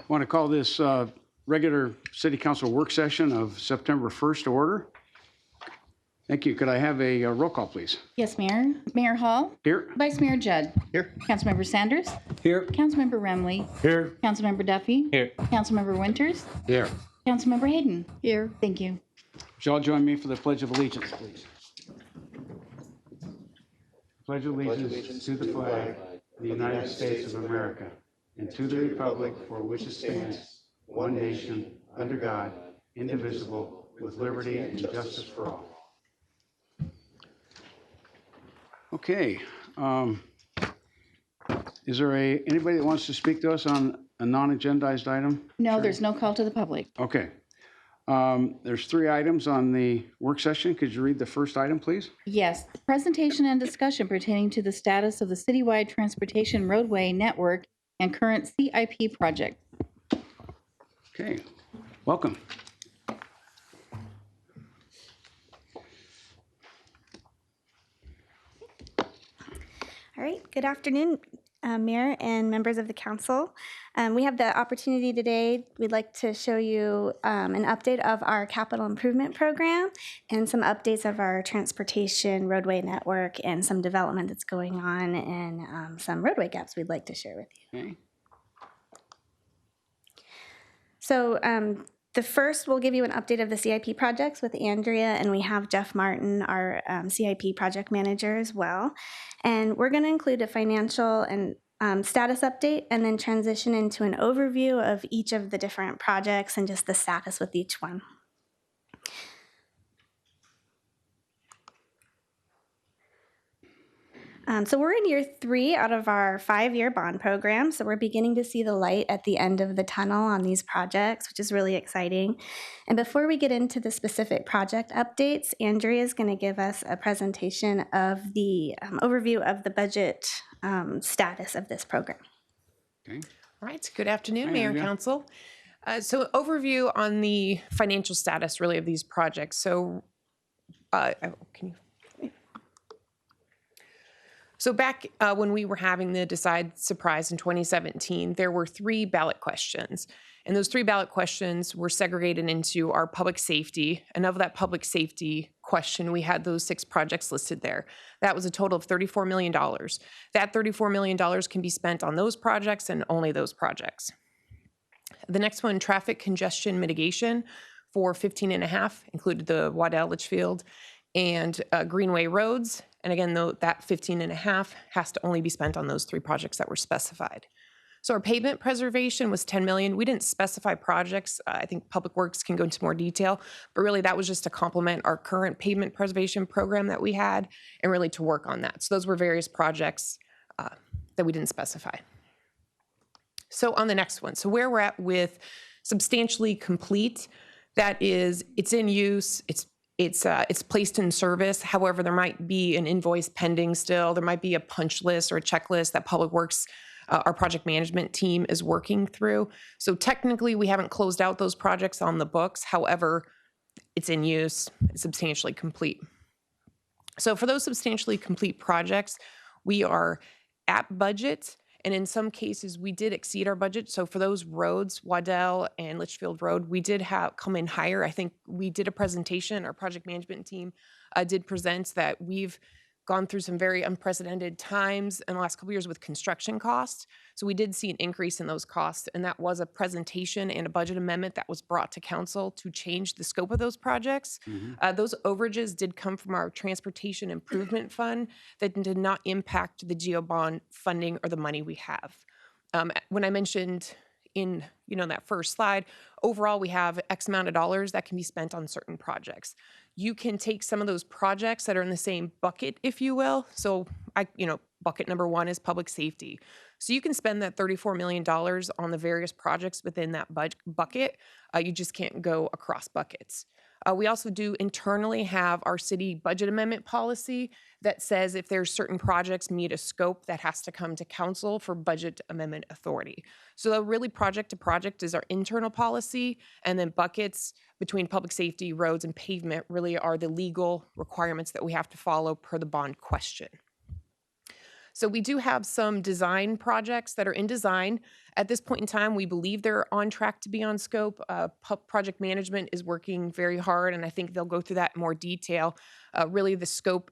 want to call this regular City Council work session of September 1st to order. Thank you. Could I have a roll call, please? Yes, Mayor. Mayor Hall. Here. Vice Mayor Judd. Here. Councilmember Sanders. Here. Councilmember Remley. Here. Councilmember Duffy. Here. Councilmember Winters. Here. Councilmember Hayden. Here. Thank you. Would you all join me for the Pledge of Allegiance, please? Pledge allegiance to the flag of the United States of America and to the republic for which it stands, one nation, under God, indivisible, with liberty and justice for all. Okay. Is there anybody that wants to speak to us on a non-agendized item? No, there's no call to the public. Okay. There's 3 items on the work session. Could you read the first item, please? Yes, presentation and discussion pertaining to the status of the citywide transportation roadway network and current CIP project. Okay. Welcome. All right, good afternoon, Mayor and members of the council. We have the opportunity today, we'd like to show you an update of our capital improvement program and some updates of our transportation roadway network and some development that's going on and some roadway gaps we'd like to share with you. Okay. So the first, we'll give you an update of the CIP projects with Andrea, and we have Jeff Martin, our CIP project manager as well. And we're going to include a financial and status update and then transition into an overview of each of the different projects and just the status with each one. So we're in year 3 out of our 5-year bond program. So we're beginning to see the light at the end of the tunnel on these projects, which is really exciting. And before we get into the specific project updates, Andrea is going to give us a presentation of the overview of the budget status of this program. Okay. All right. Good afternoon, Hi, Mayor and Andrea. Council. So overview on the financial status really of these projects. So So back when we were having the Decide Surprise in 2017, there were 3 ballot questions. And those 3 ballot questions were segregated into our public safety. And of that public safety question, we had those 6 projects listed there. That was a total of $34 million. That $34 million can be spent on those projects and only those projects. The next one, traffic congestion mitigation for 15.5, included the Waddell, Litchfield, and Greenway roads. And again, though, that 15.5 has to only be spent on those 3 projects that were specified. So our pavement preservation was $10 million. We didn't specify projects. I think Public Works can go into more detail, but really that was just to complement our current pavement preservation program that we had and really to work on that. So those were various projects that we didn't specify. So on the next one, so where we're at with substantially complete, that is, it's in use, it's placed in service. However, there might be an invoice pending still. There might be a punch list or a checklist that Public Works, our project management team, is working through. So technically, we haven't closed out those projects on the books. However, it's in use, it's substantially complete. So for those substantially complete projects, we are at budget. And in some cases, we did exceed our budget. So for those roads, Waddell and Litchfield Road, we did come in higher. I think we did a presentation, our project management team did present that we've gone through some very unprecedented times in the last couple of years with construction costs. So we did see an increase in those costs, and that was a presentation and a budget amendment that was brought to council to change the scope of those projects. Those overages did come from our transportation improvement fund that did not impact the GO bond funding or the money we have. When I mentioned in that first slide, overall we have X amount of dollars that can be spent on certain projects. You can take some of those projects that are in the same bucket, if you will. So bucket number 1 is public safety. So you can spend that $34 million on the various projects within that bucket. You just can't go across buckets. We also do internally have our city budget amendment policy that says if there's certain projects meet a scope, that has to come to council for budget amendment authority. So really project to project is our internal policy, and then buckets between public safety, roads, and pavement really are the legal requirements that we have to follow per the bond question. So we do have some design projects that are in design At this point in time, we believe they're on track to be on scope. Project management is working very hard, and I think they'll go through that in more detail. Really, the scope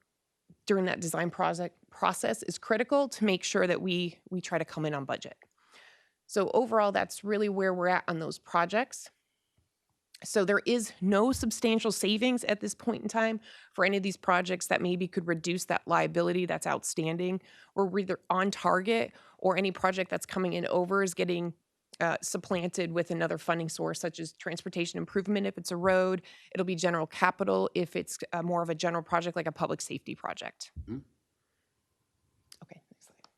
during that design process is critical to make sure that we try to come in on budget. So overall, that's really where we're at on those projects. So there is no substantial savings at this point in time for any of these projects that maybe could reduce that liability that's outstanding. We're either on target, or any project that's coming in over is getting supplanted with another funding source, such as transportation improvement if it's a road. It'll be general capital if it's more of a general project like a public safety project. Mhm. Okay, next slide.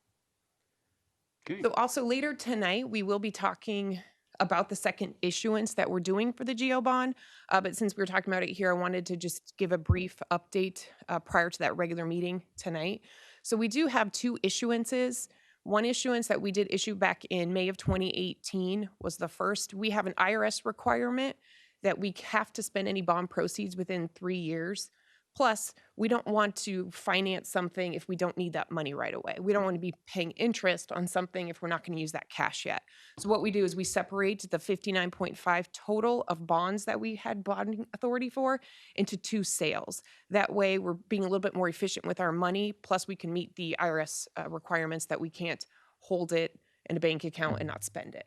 Okay. So also later tonight, we will be talking about the second issuance that we're doing for the GO bond. But since we were talking about it here, I wanted to just give a brief update prior to that regular meeting tonight. So we do have two issuances. One issuance that we did issue back in May of 2018 was the first. We have an IRS requirement that we have to spend any bond proceeds within 3 years. Plus, we don't want to finance something if we don't need that money right away. We don't want to be paying interest on something if we're not going to use that cash yet. So what we do is we separate the 59.5 total of bonds that we had bonding authority for into 2 sales. That way, we're being a little bit more efficient with our money. Plus, we can meet the IRS requirements that we can't hold it in a bank account and not spend it.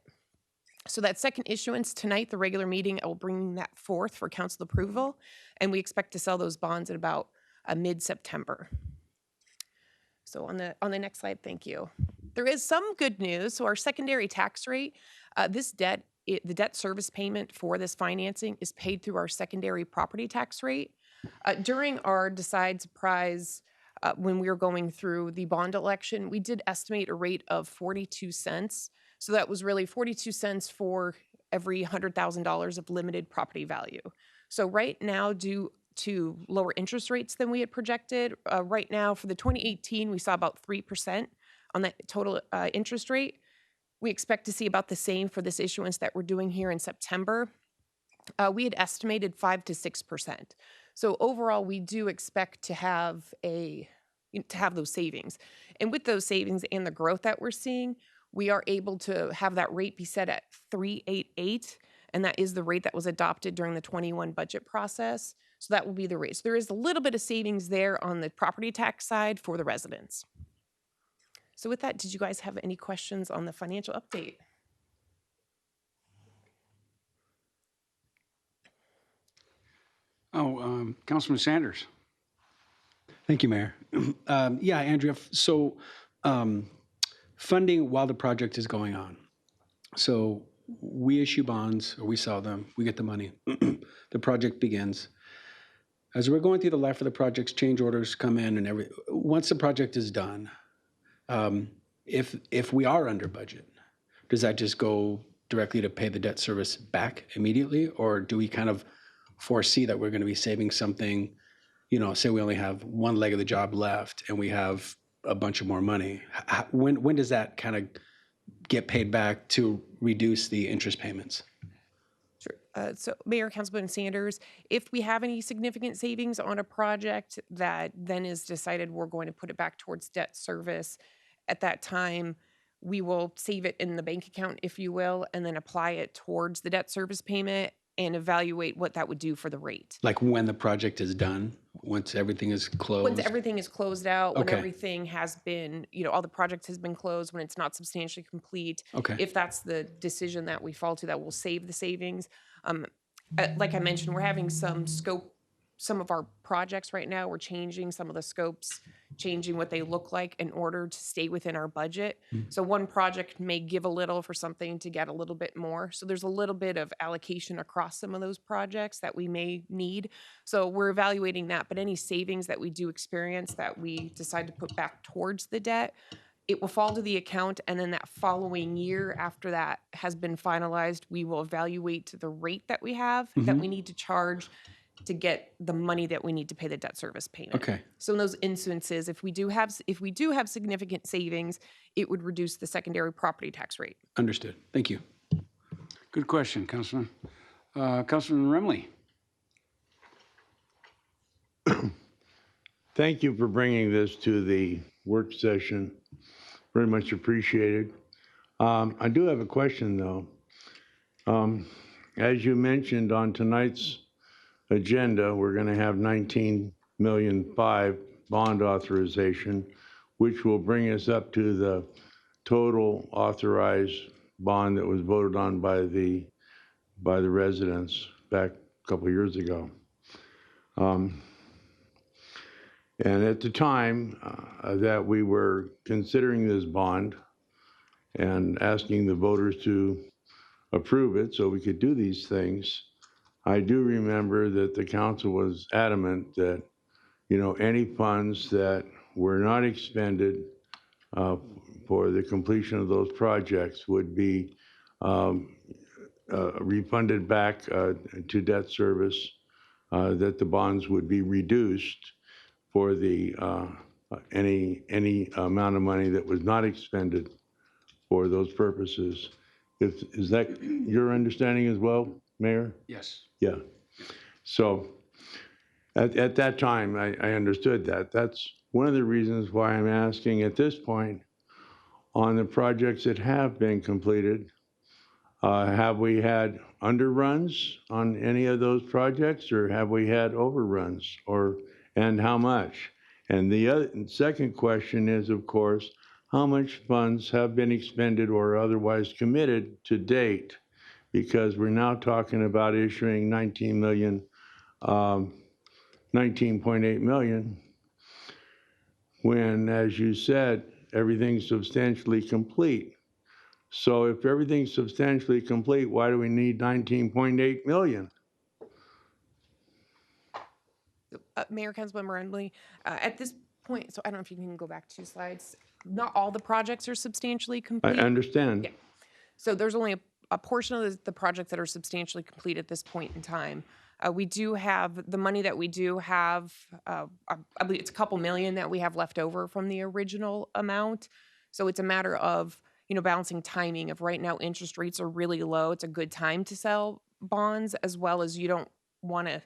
So that second issuance tonight, the regular meeting, I will bring that forth for council approval, and we expect to sell those bonds at about mid-September. So on the next slide, thank you. There is some good news. So our secondary tax rate, the debt service payment for this financing is paid through our secondary property tax rate. During our Decide Surprise, when we were going through the bond election, we did estimate a rate of 42 cents. So that was really 42 cents for every $100,000 of limited property value. So right now, due to lower interest rates than we had projected, right now for the 2018, we saw about 3% on that total interest rate. We expect to see about the same for this issuance that we're doing here in September. We had estimated 5 to 6%. So overall, we do expect to have those savings. And with those savings and the growth that we're seeing, we are able to have that rate be set at 388, and that is the rate that was adopted during the 21 budget process. So that will be the rate. So there is a little bit of savings there on the property tax side for the residents. So with that, did you guys have any questions on the financial update? Councilman Sanders. Thank you, Mayor. Yeah, Andrea, so funding while the project is going on. So we issue bonds, or we sell them, we get the money. The project begins. As we're going through the life of the projects, change orders come in and once the project is done, if we are under budget, does that just go directly to pay the debt service back immediately? Or do we kind of foresee that we're going to be saving something, say we only have one leg of the job left and we have a bunch of more money? When does that kind of get paid back to reduce the interest payments? Sure. So Mayor, Councilman Sanders, if we have any significant savings on a project that then is decided we're going to put it back towards debt service, at that time, we will save it in the bank account, if you will, and then apply it towards the debt service payment and evaluate what that would do for the rate. Like when the project is done, once everything is closed? Once everything is closed out, when Okay. everything has been, all the project has been closed, when it's not substantially complete. Okay. If that's the decision that we fall to, that will save the savings. Like I mentioned, we're having some of our projects right now, we're changing some of the scopes, changing what they look like in order to stay within our budget. So one project may give a little for something to get a little bit more. So there's a little bit of allocation across some of those projects that we may need. So we're evaluating that, but any savings that we do experience that we decide to put back towards the debt, it will fall to the account, and then that following year after that has been finalized, we will evaluate the rate that we have that we need to charge to get the money that we need to pay the debt service payment. Okay. So in those instances, if we do have significant savings, it would reduce the secondary property tax rate. Understood. Thank you. Good question, Councilman. Councilman Remley. Thank you for bringing this to the work session. Very much appreciated. I do have a question, though. As you mentioned on tonight's agenda, we're going to have 19.5 million bond authorization, which will bring us up to the total authorized bond that was voted on by the residents back a couple of years ago. And at the time that we were considering this bond and asking the voters to approve it so we could do these things, I do remember that the council was adamant that, you know, any funds that were not expended for the completion of those projects would be refunded back to debt service, that the bonds would be reduced for the any amount of money that was not expended for those purposes. Is that your understanding as well, Mayor? Yes. Yeah. So at that time, I understood that. That's one of the reasons why I'm asking at this point on the projects that have been completed. Have we had underruns on any of those projects, or have we had overruns, and how much? And the second question is, of course, how much funds have been expended or otherwise committed to date? Because we're now talking about issuing 19.8 million, when, as you said, everything's substantially complete. So if everything's substantially complete, why do we need 19.8 million? Mayor, Councilmember Emily, at this point, so I don't know if you can go back 2 slides. Not all the projects are substantially I complete. understand. Yeah. So there's only a portion of the projects that are substantially complete at this point in time. We do have the money that we do have, I believe it's a couple million that we have left over from the original amount. So it's a matter of, you know, balancing timing of right now interest rates are really low. It's a good time to sell bonds, as well as you don't want to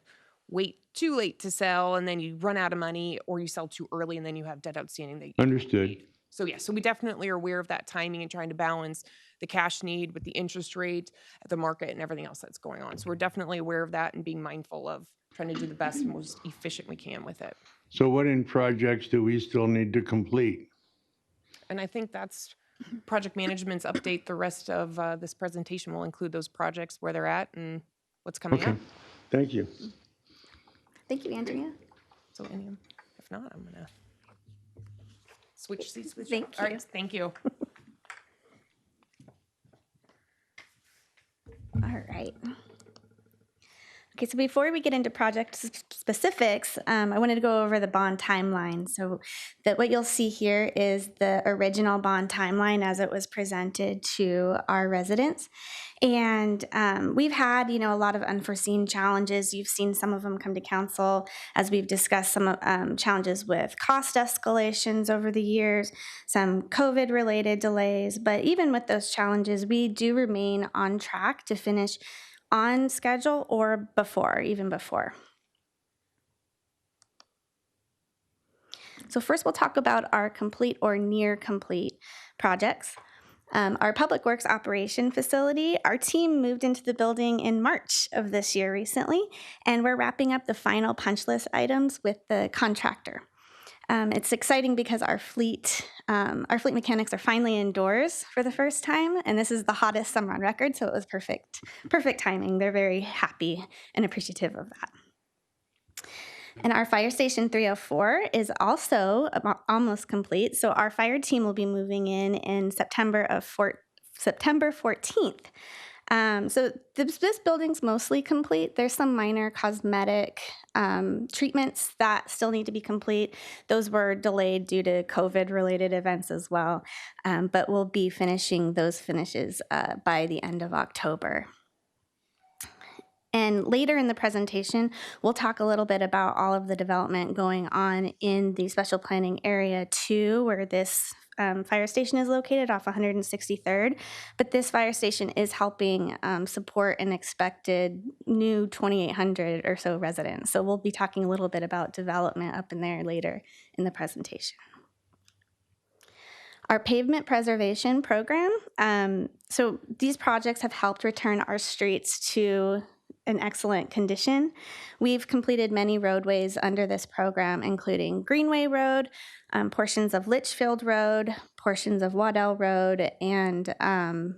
wait too late to sell and then you run out of money, or you sell too early and then you have debt outstanding that you can't Understood. pay. So yeah, so we definitely are aware of that timing and trying to balance the cash need with the interest rate, the market, and everything else that's going on. So we're definitely aware of that and being mindful of trying to do the best and most efficient we can with it. So what in projects do we still need to complete? And I think that's project management's update. The rest of this presentation will include those projects, where they're at and what's coming Okay, up. thank you. Thank you, Andrea. So if not, I'm gonna switch seats with Thank All you. right, thank you. All right. Okay, so before we get into project specifics, I wanted to go over the bond timeline. So that what you'll see here is the original bond timeline as it was presented to our residents. And we've had, you know, a lot of unforeseen challenges. You've seen some of them come to council as we've discussed some challenges with cost escalations over the years, some COVID-related delays. But even with those challenges, we do remain on track to finish on schedule or before, even before. So first we'll talk about our complete or near complete projects. Our Public Works Operation Facility, our team moved into the building in March of this year recently, and we're wrapping up the final punch list items with the contractor. It's exciting because our fleet mechanics are finally indoors for the first time, and this is the hottest summer on record, so it was perfect timing. They're very happy and appreciative of that. And our Fire Station 304 is also almost complete, so our fire team will be moving in September 14th. So this building's mostly complete. There's some minor cosmetic treatments that still need to be complete. Those were delayed due to COVID-related events as well, but we'll be finishing those finishes by the end of October. And later in the presentation, we'll talk a little bit about all of the development going on in the Special Planning Area 2, where this fire station is located off 163rd. But this fire station is helping support an expected new 2,800 or so residents. So we'll be talking a little bit about development up in there later in the presentation. Our pavement preservation program. So these projects have helped return our streets to an excellent condition. We've completed many roadways under this program, including Greenway Road, portions of Litchfield Road, portions of Waddell Road, and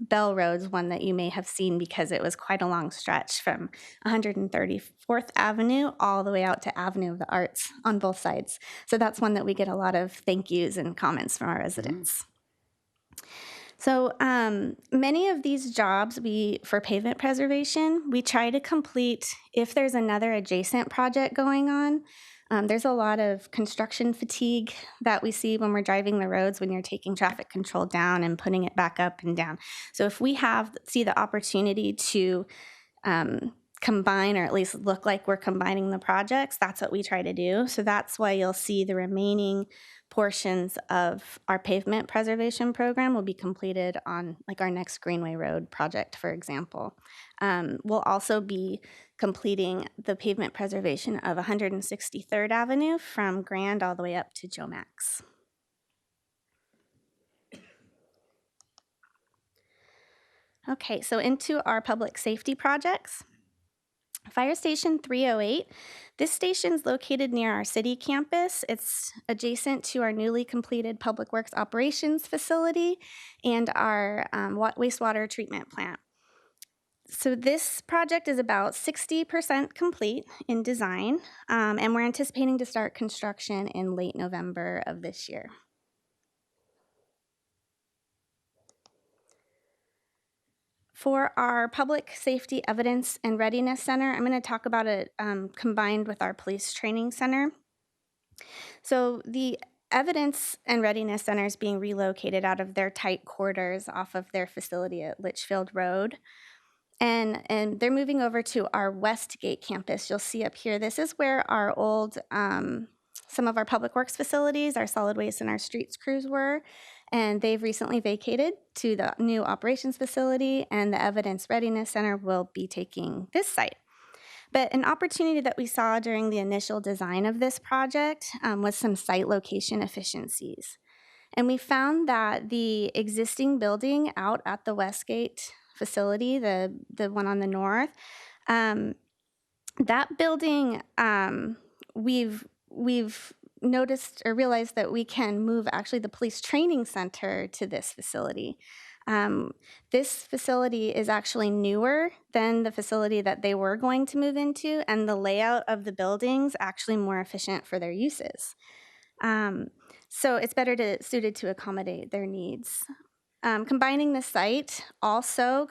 Bell Road's one that you may have seen because it was quite a long stretch from 134th Avenue all the way out to Avenue of the Arts on both sides. So that's one that we get a lot of thank yous and comments from our residents. So many of these jobs for pavement preservation, we try to complete if there's another adjacent project going on. There's a lot of construction fatigue that we see when we're driving the roads when you're taking traffic control down and putting it back up and down. So if we see the opportunity to combine, or at least look like we're combining the projects, that's what we try to do. So that's why you'll see the remaining portions of our pavement preservation program will be completed on like our next Greenway Road project, for example. We'll also be completing the pavement preservation of 163rd Avenue from Grand all the way up to Joe Max. Okay, so into our public safety projects. Fire Station 308. This station's located near our city campus. It's adjacent to our newly completed Public Works Operations facility and our wastewater treatment plant. So this project is about 60% complete in design, and we're anticipating to start construction in late November of this year. For our Public Safety Evidence and Readiness Center, I'm going to talk about it combined with our Police Training Center. So the Evidence and Readiness Center is being relocated out of their tight quarters off of their facility at Litchfield Road. And they're moving over to our Westgate campus. You'll see up here, this is where our old, some of our public works facilities, our solid waste and our streets crews were. And they've recently vacated to the new operations facility, and the Evidence Readiness Center will be taking this site. But an opportunity that we saw during the initial design of this project was some site location efficiencies. And we found that the existing building out at the Westgate facility, the one on the north, that building, we've noticed or realized that we can move actually the police training center to this facility. This facility is actually newer than the facility that they were going to move into, and the layout of the buildings actually more efficient for their uses. So it's better suited to accommodate their needs. Combining the site, also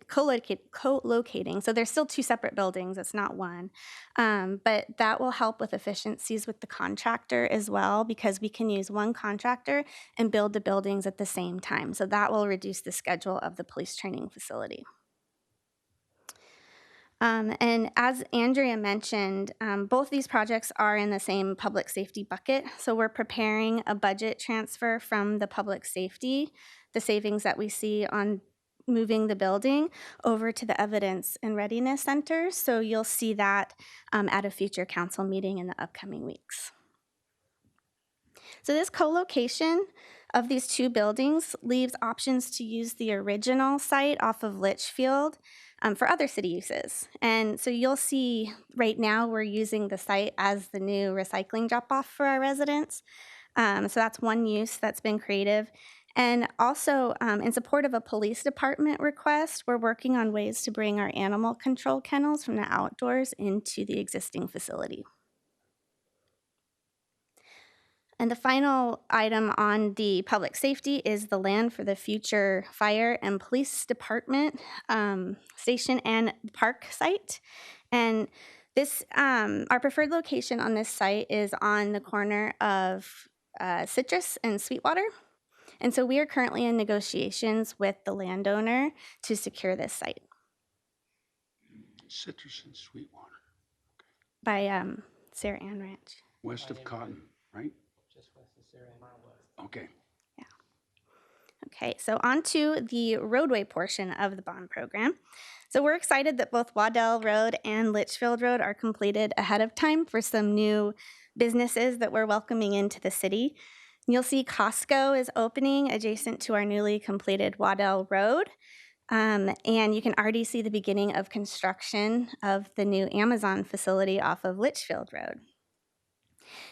co-locating, so there's still two separate buildings, it's not one, but that will help with efficiencies with the contractor as well, because we can use one contractor and build the buildings at the same time. So that will reduce the schedule of the police training facility. And as Andrea mentioned, both these projects are in the same public safety bucket. So we're preparing a budget transfer from the public safety, the savings that we see on moving the building, over to the Evidence and Readiness Center. So you'll see that at a future council meeting in the upcoming weeks. So this co-location of these two buildings leaves options to use the original site off of Litchfield for other city uses. And so you'll see right now we're using the site as the new recycling drop-off for our residents. So that's one use that's been creative. And also in support of a police department request, we're working on ways to bring our animal control kennels from the outdoors into the existing facility. And the final item on the public safety is the land for the future fire and police department station and park site. And this, our preferred location on this site is on the corner of Citrus and Sweetwater. And so we are currently in negotiations with the landowner to secure this site. Citrus and Sweetwater, By Sarah Ann Ranch. west of Cotton, right? Okay. Okay, so on to the roadway portion of the bond program. So we're excited that both Waddell Road and Litchfield Road are completed ahead of time for some new businesses that we're welcoming into the city. You'll see Costco is opening adjacent to our newly completed Waddell Road. And you can already see the beginning of construction of the new Amazon facility off of Litchfield Road.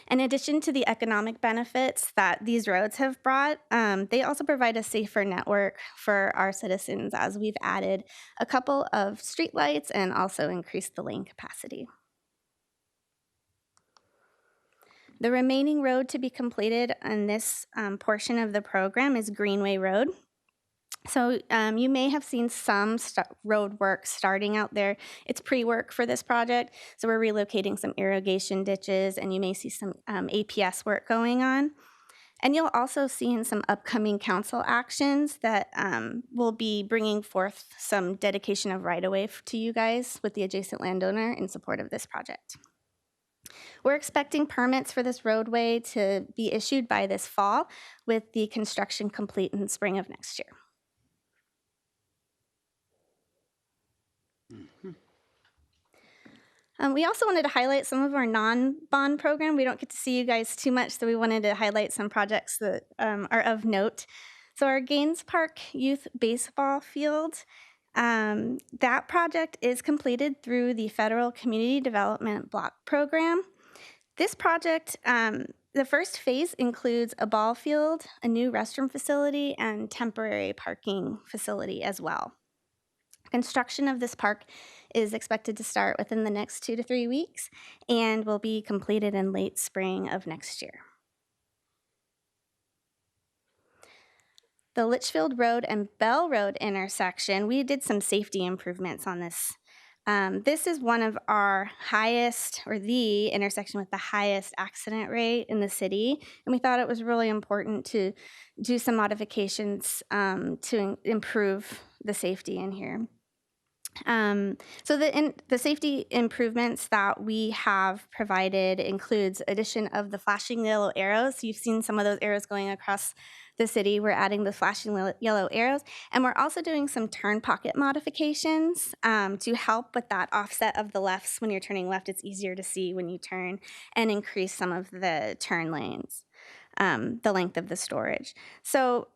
In addition to the economic benefits that these roads have brought, they also provide a safer network for our citizens as we've added a couple of streetlights and also increased the lane capacity. The remaining road to be completed on this portion of the program is Greenway Road. So you may have seen some road work starting out there. It's pre-work for this project, so we're relocating some irrigation ditches, and you may see some APS work going on. And you'll also see in some upcoming council actions that will be bringing forth some dedication of right-of-way to you guys with the adjacent landowner in support of this project. We're expecting permits for this roadway to be issued by this fall, with the construction complete in the spring of next year. We also wanted to highlight some of our non-bond program. We don't get to see you guys too much, so we wanted to highlight some projects that are of note. So our Gaines Park Youth Baseball Field, that project is completed through the Federal Community Development Block Program. This project, the first phase includes a ball field, a new restroom facility, and temporary parking facility as well. Construction of this park is expected to start within the next 2 to 3 weeks and will be completed in late spring of next year. The Litchfield Road and Bell Road intersection, we did some safety improvements on this. This is one of our highest, or the intersection with the highest accident rate in the city, and we thought it was really important to do some modifications to improve the safety in here. So the safety improvements that we have provided includes addition of the flashing yellow arrows. You've seen some of those arrows going across the city. We're adding the flashing yellow arrows, and we're also doing some turn pocket modifications to help with that offset of the lefts. When you're turning left, it's easier to see when you turn, and increase some of the turn lanes, the length of the storage. So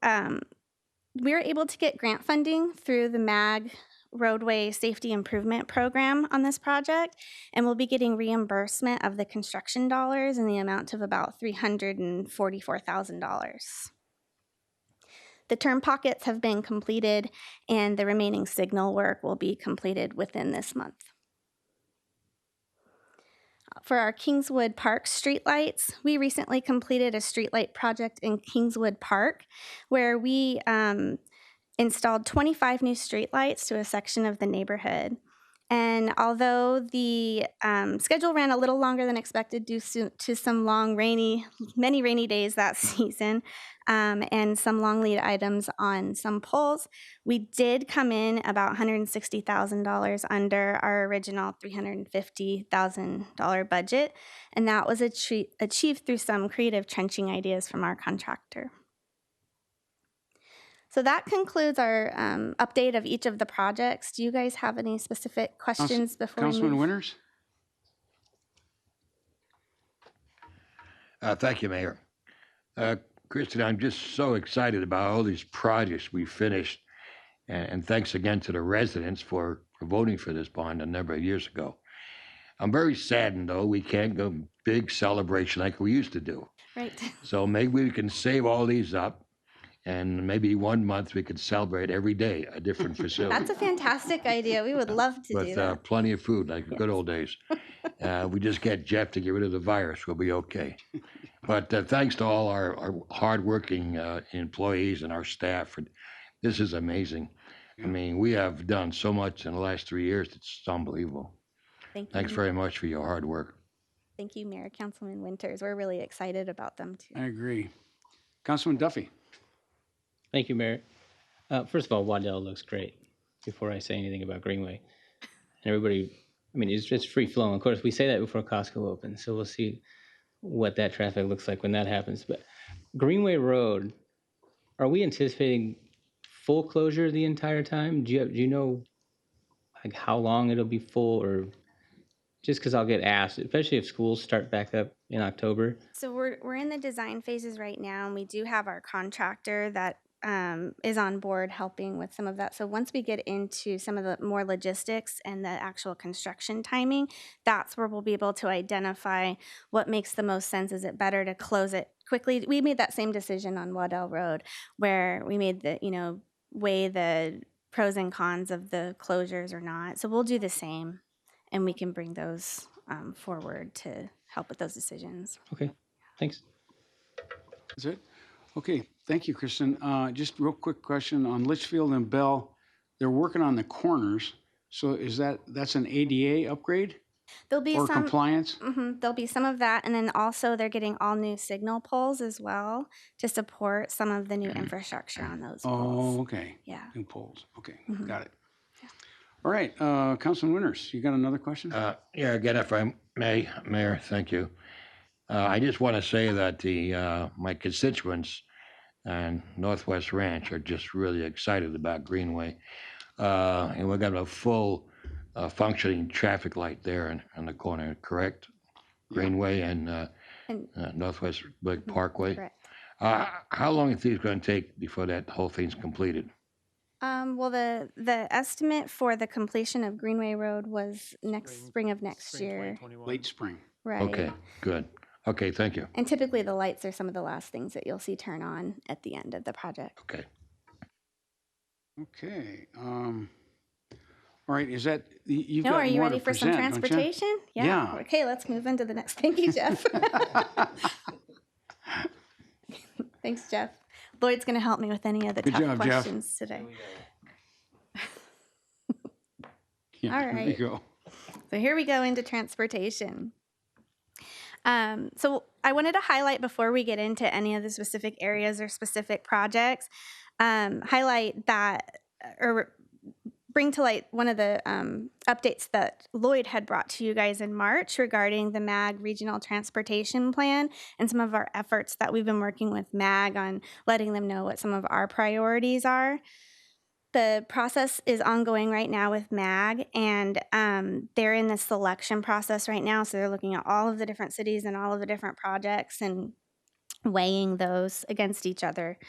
we were able to get grant funding through the MAG Roadway Safety Improvement Program on this project, and we'll be getting reimbursement of the construction dollars in the amount of about $344,000. The turn pockets have been completed, and the remaining signal work will be completed within this month. For our Kingswood Park streetlights, we recently completed a streetlight project in Kingswood Park where we installed 25 new streetlights to a section of the neighborhood. And although the schedule ran a little longer than expected due to some many rainy days that season, and some long lead items on some poles, we did come in about $160,000 under our original $350,000 budget, and that was achieved through some creative trenching ideas from our contractor. So that concludes our update of each of the projects. Do you guys have any specific questions before we Councilman move? Winters? Thank you, Mayor. Kristen, I'm just so excited about all these projects we finished. And thanks again to the residents for voting for this bond a number of years ago. I'm very saddened, though, we can't go big celebration like we used to do. Right. So maybe we can save all these up, and maybe 1 month we could celebrate every day a different facility. That's a fantastic idea. We would love to do With that. plenty of food, like the good old days. We just get Jeff to get rid of the virus, we'll be okay. But thanks to all our hardworking employees and our staff. This is amazing. I mean, we have done so much in the last 3 years. It's unbelievable. Thanks very much for your hard work. Thank you, Mayor, Councilman Winters. We're really excited about them, too. I agree. Councilman Duffy? Thank you, Mayor. First of all, Waddell looks great, before I say anything about Greenway. And everybody, I mean, it's just free flowing. Of course, we say that before Costco opens, so we'll see what that traffic looks like when that happens. But Greenway Road, are we anticipating full closure the entire time? Do you know like how long it'll be full, or just because I'll get asked, especially if schools start back up in October. So we're in the design phases right now, and we do have our contractor that is on board helping with some of that. So once we get into some of the more logistics and the actual construction timing, that's where we'll be able to identify what makes the most sense. Is it better to close it quickly? We made that same decision on Waddell Road, where we made the, weigh the pros and cons of the closures or not. So we'll do the same, and we can bring those forward to help with those decisions. Okay, thanks. Is it? Okay, thank you, Kristen. Just real quick question on Litchfield and Bell. They're working on the corners. So that's an ADA upgrade There'll be or some compliance? there'll be some of that, and then also they're getting all new signal poles as well to support some of the new infrastructure on those poles. Oh, okay. Yeah. New poles. Okay, got it. All right, Councilman Winters, you got another question? Yeah, again, if I may, Mayor, thank you. I just want to say that my constituents and Northwest Ranch are just really excited about Greenway. And we're got a full functioning traffic light there in the corner, correct? Greenway and Northwest Big Parkway. Correct. How long is it going to take before that whole thing's completed? Well, the estimate for the completion of Greenway Road was spring of next year. Late spring. Right. Okay, good. Okay, thank you. And typically the lights are some of the last things that you'll see turn on at the end of the project. Okay. Okay. All right, is that, you've No, got are you more ready to for some present, don't you? transportation? Yeah. Okay, let's move into the next. Thank you, Jeff. Thanks, Jeff. Lloyd's going to help me with any of the Good tough job, Jeff. questions today. Yeah, All there you right. go. So here we go into transportation. So I wanted to highlight before we get into any of the specific areas or specific projects, highlight that or bring to light one of the updates that Lloyd had brought to you guys in March regarding the MAG Regional Transportation Plan and some of our efforts that we've been working with MAG on letting them know what some of our priorities are. The process is ongoing right now with MAG, and they're in the selection process right now. So they're looking at all of the different cities and all of the different projects and weighing those against each other.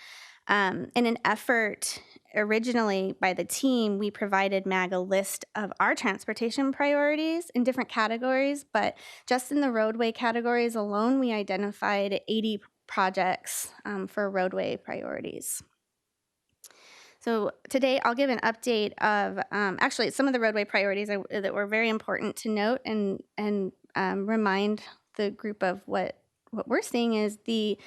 In an effort originally by the team, we provided MAG a list of our transportation priorities in different categories, but just in the roadway categories alone, we identified 80 projects for roadway priorities. So today I'll give an update of actually some of the roadway priorities that were very important to note and remind the group of what we're seeing is the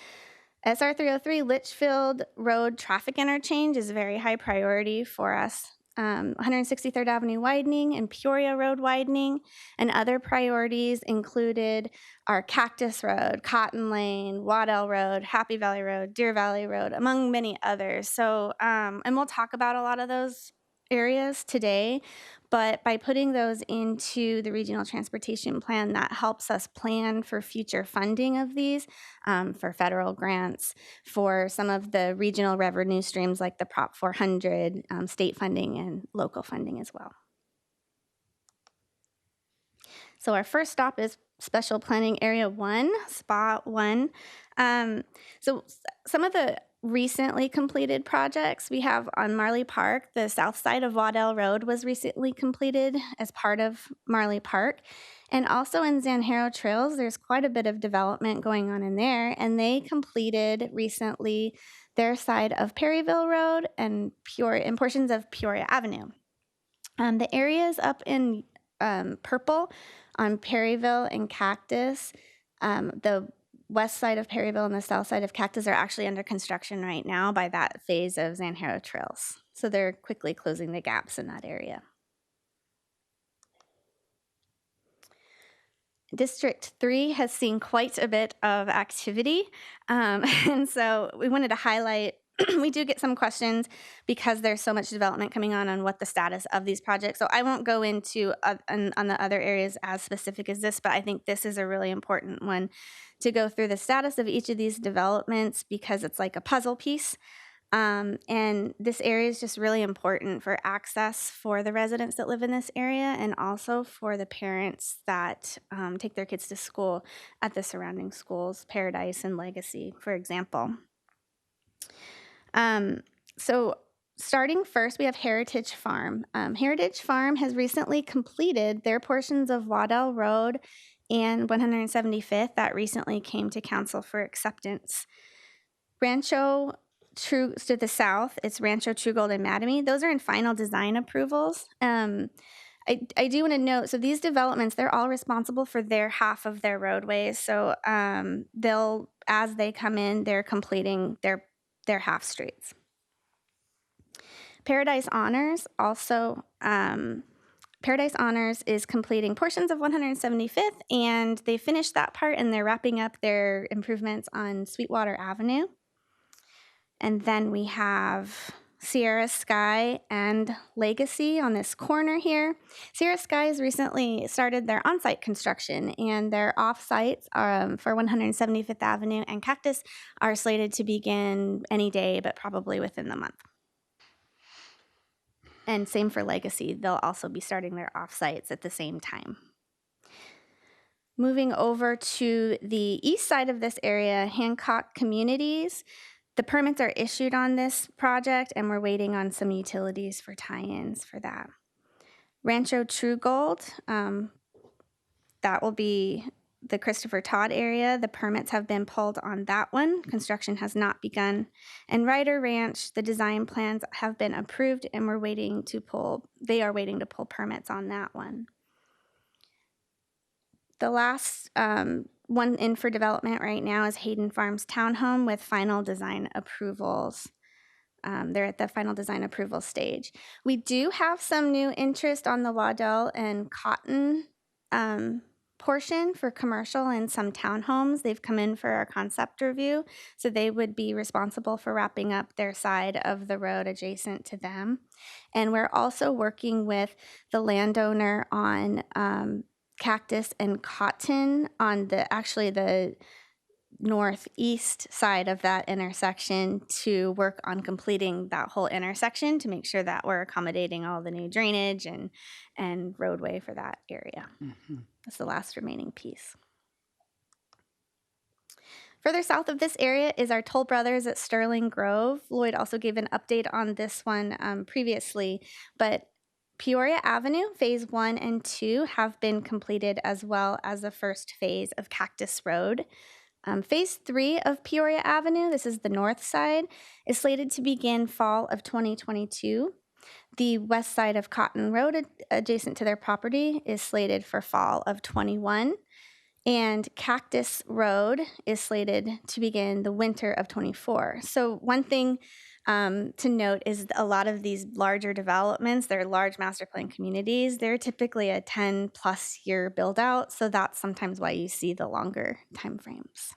SR 303 Litchfield Road traffic interchange is a very high priority for us. 163rd Avenue widening and Peoria Road widening, and other priorities included our Cactus Road, Cotton Lane, Waddell Road, Happy Valley Road, Deer Valley Road, among many others. So, and we'll talk about a lot of those areas today, but by putting those into the regional transportation plan, that helps us plan for future funding of these, for federal grants, for some of the regional revenue streams like the Prop 400, state funding and local funding as well. So our first stop is Special Planning Area 1, Spot 1. So some of the recently completed projects we have on Marley Park, the south side of Waddell Road was recently completed as part of Marley Park. And also in Zanjero Trails, there's quite a bit of development going on in there, and they completed recently their side of Perryville Road and portions of Peoria Avenue. The areas up in purple on Perryville and Cactus, the west side of Perryville and the south side of Cactus are actually under construction right now by that phase of Zanjero Trails. So they're quickly closing the gaps in that area. District 3 has seen quite a bit of activity. And so we wanted to highlight, we do get some questions because there's so much development coming on what the status of these projects. So I won't go into on the other areas as specific as this, but I think this is a really important one to go through the status of each of these developments because it's like a puzzle piece. And this area is just really important for access for the residents that live in this area and also for the parents that take their kids to school at the surrounding schools, Paradise and Legacy, for example. So starting first, we have Heritage Farm. Heritage Farm has recently completed their portions of Waddell Road and 175th that recently came to council for acceptance. Rancho True to the south, it's Rancho True Gold and Mattamy. Those are in final design approvals. I do want to note, so these developments, they're all responsible for their half of their roadways. So they'll, as they come in, they're completing their half streets. Paradise Honors also, Paradise Honors is completing portions of 175th, and they finished that part, and they're wrapping up their improvements on Sweetwater Avenue. And then we have Sierra Sky and Legacy on this corner here. Sierra Sky has recently started their on-site construction, and their off-sites for 175th Avenue and Cactus are slated to begin any day, but probably within the month. And same for Legacy. They'll also be starting their off-sites at the same time. Moving over to the east side of this area, Hancock Communities. The permits are issued on this project, and we're waiting on some utilities for tie-ins for that. Rancho True Gold, that will be the Christopher Todd area. The permits have been pulled on that one. Construction has not begun. And Ryder Ranch, the design plans have been approved, and they are waiting to pull permits on that one. The last one in for development right now is Hayden Farms Townhome with final design approvals. They're at the final design approval stage. We do have some new interest on the Waddell and Cotton portion for commercial and some townhomes. They've come in for our concept review, so they would be responsible for wrapping up their side of the road adjacent to them. And we're also working with the landowner on Cactus and Cotton on the northeast side of that intersection to work on completing that whole intersection to make sure that we're accommodating all the new drainage and roadway for that area. That's the last remaining piece. Further south of this area is our Toll Brothers at Sterling Grove. Lloyd also gave an update on this one previously, but Peoria Avenue, phase 1 and 2 have been completed, as well as the first phase of Cactus Road. Phase 3 of Peoria Avenue, this is the north side, is slated to begin fall of 2022. The west side of Cotton Road, adjacent to their property, is slated for fall of 21. And Cactus Road is slated to begin the winter of 24. So one thing to note is a lot of these larger developments, they're large master plan communities, they're typically a 10+ year build out. So that's sometimes why you see the longer timeframes.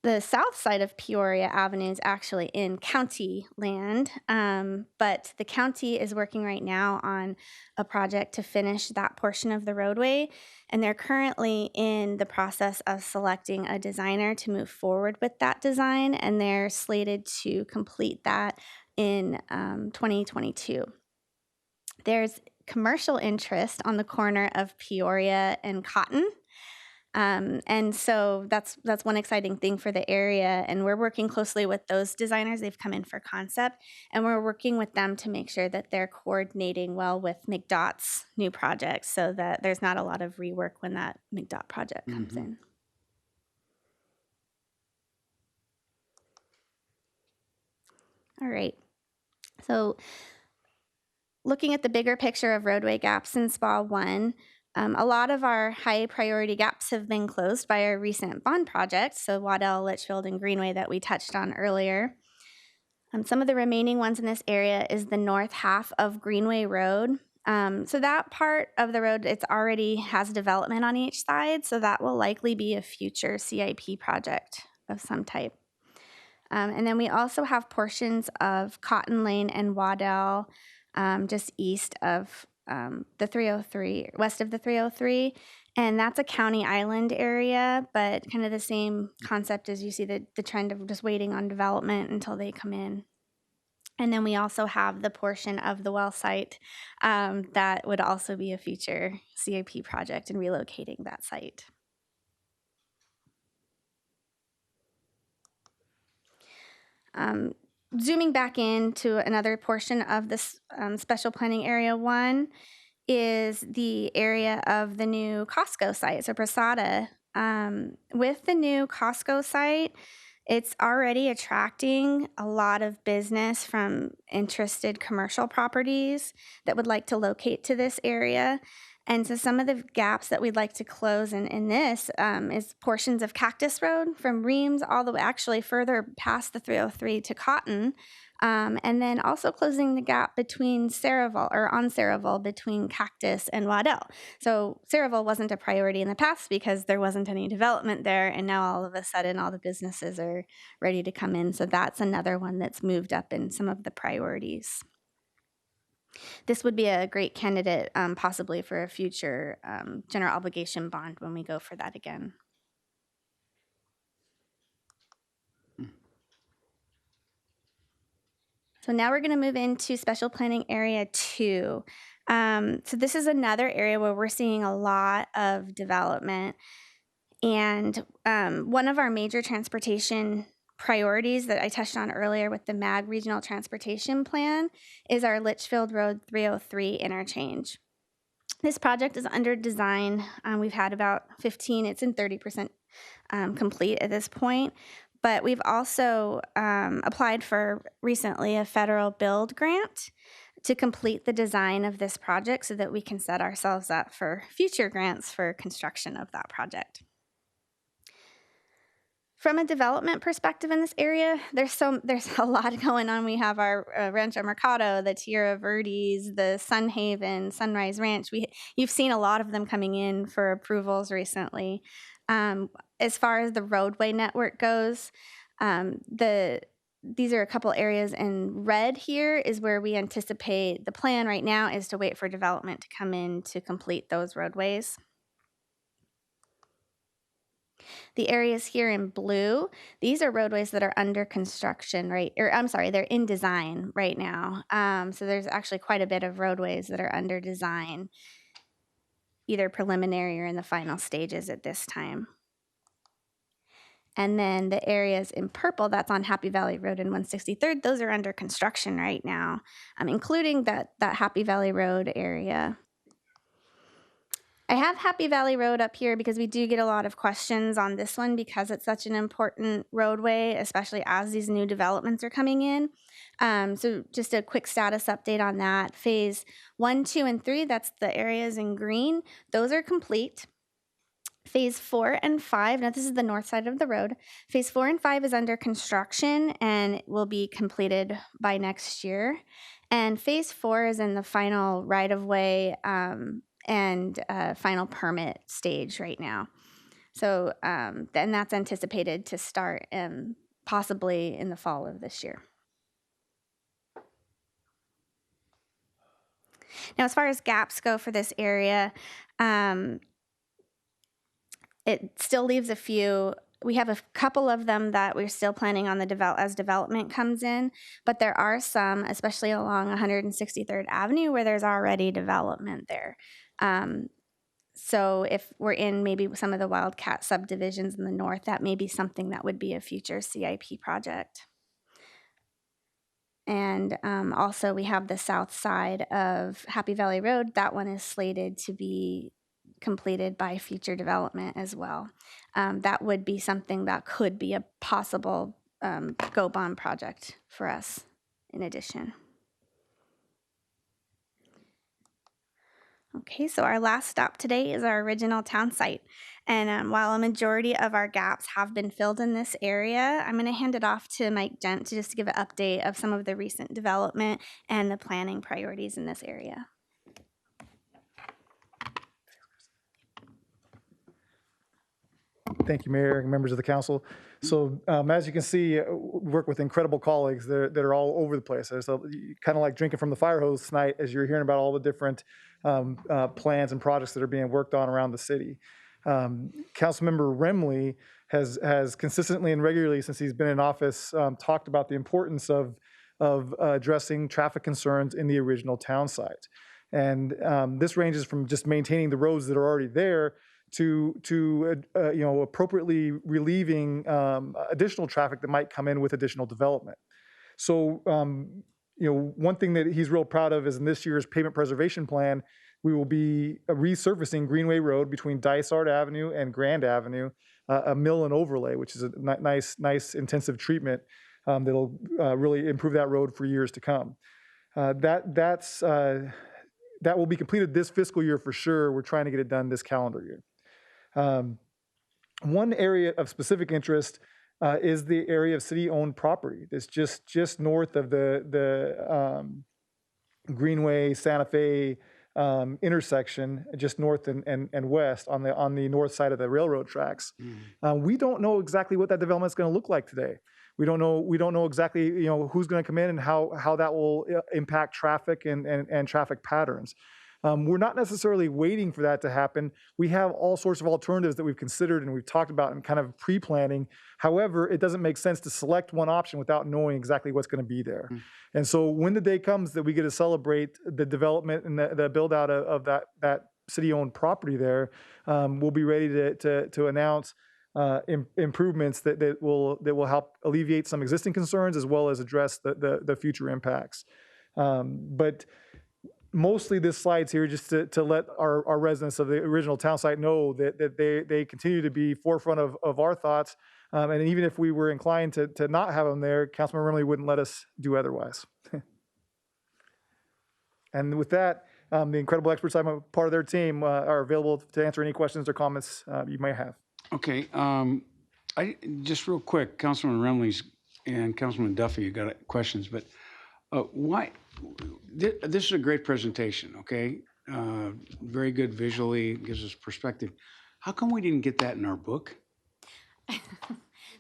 The south side of Peoria Avenue is actually in county land, but the county is working right now on a project to finish that portion of the roadway, and they're currently in the process of selecting a designer to move forward with that design, and they're slated to complete that in 2022. There's commercial interest on the corner of Peoria and Cotton. And so that's one exciting thing for the area, and we're working closely with those designers. They've come in for concept, and we're working with them to make sure that they're coordinating well with McDOT's new projects so that there's not a lot of rework when that McDOT project comes in. All right, so looking at the bigger picture of roadway gaps in SPA 1, a lot of our high priority gaps have been closed by our recent bond projects, so Waddell, Litchfield, and Greenway that we touched on earlier. Some of the remaining ones in this area is the north half of Greenway Road. So that part of the road, it's already has development on each side, so that will likely be a future CIP project of some type. And then we also have portions of Cotton Lane and Waddell just east of the 303, west of the 303, And that's a county island area, but kind of the same concept as you see the trend of just waiting on development until they come in. And then we also have the portion of the well site that would also be a future CIP project and relocating that site. Zooming back into another portion of this special planning area 1 is the area of the new Costco site, so Prasada. With the new Costco site, it's already attracting a lot of business from interested commercial properties that would like to locate to this area. And so some of the gaps that we'd like to close in this is portions of Cactus Road from Reams all the way actually further past the 303 to Cotton. And then also closing the gap between Saraville or on Saraville between Cactus and Waddell. So Saraville wasn't a priority in the past because there wasn't any development there. And now all of a sudden all the businesses are ready to come in. So that's another one that's moved up in some of the priorities. This would be a great candidate possibly for a future general obligation bond when we go for that again. So now we're going to move into special planning area 2. So this is another area where we're seeing a lot of development. And one of our major transportation priorities that I touched on earlier with the MAG Regional Transportation Plan is our Litchfield Road 303 interchange. This project is under design. We've had about 15, it's in 30% complete at this point. But we've also applied for recently a federal build grant to complete the design of this project so that we can set ourselves up for future grants for construction of that project. From a development perspective in this area, there's a lot going on. We have our Rancho Mercado, the Tierra Verdes, the Sun Haven, Sunrise Ranch. You've seen a lot of them coming in for approvals recently. As far as the roadway network goes, these are a couple areas in red here is where we anticipate the plan right now is to wait for development to come in to complete those roadways. The areas here in blue, these are roadways that are under construction, right? Or I'm sorry, they're in design right now. So there's actually quite a bit of roadways that are under design, either preliminary or in the final stages at this time. And then the areas in purple, that's on Happy Valley Road and 163rd, those are under construction right now, including that Happy Valley Road area. I have Happy Valley Road up here because we do get a lot of questions on this one because it's such an important roadway, especially as these new developments are coming in. So just a quick status update on that. Phase 1, 2, and 3, that's the areas in green, those are complete. Phase 4 and 5, now this is the north side of the road. Phase 4 and 5 is under construction and will be completed by next year. And phase 4 is in the final right-of-way and final permit stage right now. So then that's anticipated to start possibly in the fall of this year. Now, as far as gaps go for this area, it still leaves a few. We have a couple of them that we're still planning on as development comes in, but there are some, especially along 163rd Avenue, where there's already development there. So if we're in maybe some of the Wildcat subdivisions in the north, that may be something that would be a future CIP project. And also we have the south side of Happy Valley Road. That one is slated to be completed by future development as well. That would be something that could be a possible go bond project for us in addition. Okay, so our last stop today is our original town site. And while a majority of our gaps have been filled in this area, I'm going to hand it off to Mike Gent to just give an update of some of the recent development and the planning priorities in this area. Thank you, Mayor and members of the council. So as you can see, we work with incredible colleagues that are all over the place. So kind of like drinking from the fire hose tonight as you're hearing about all the different plans and projects that are being worked on around the city. Councilmember Remley has consistently and regularly since he's been in office talked about the importance of addressing traffic concerns in the original town site. And this ranges from just maintaining the roads that are already there to appropriately relieving additional traffic that might come in with additional development. So, one thing that he's real proud of is in this year's pavement preservation plan, we will be resurfacing Greenway Road between Dysart Avenue and Grand Avenue, a mill and overlay, which is a nice intensive treatment that'll really improve that road for years to come. That will be completed this fiscal year for sure. We're trying to get it done this calendar year. One area of specific interest is the area of city-owned property. That's just north of the Greenway Santa Fe intersection, just north and west on the north side of the railroad tracks. We don't know exactly what that development is going to look like today. We don't know exactly who's going to come in and how that will impact traffic and traffic patterns. We're not necessarily waiting for that to happen. We have all sorts of alternatives that we've considered and we've talked about and kind of pre-planning. However, it doesn't make sense to select one option without knowing exactly what's going to be there. And so when the day comes that we get to celebrate the development and the build out of that city-owned property there, we'll be ready to announce improvements that will help alleviate some existing concerns as well as address the future impacts. But mostly this slide's here just to let our residents of the original town site know that they continue to be forefront of our thoughts. And even if we were inclined to not have them there, Councilman Remley wouldn't let us do otherwise. And with that, the incredible experts, I'm a part of their team, are available to answer any questions or comments you may have. Okay, I just real quick, Councilman Remley's and Councilman Duffy, you got questions, but why? This is a great presentation, okay? Very good visually, gives us perspective. How come we didn't get that in our book?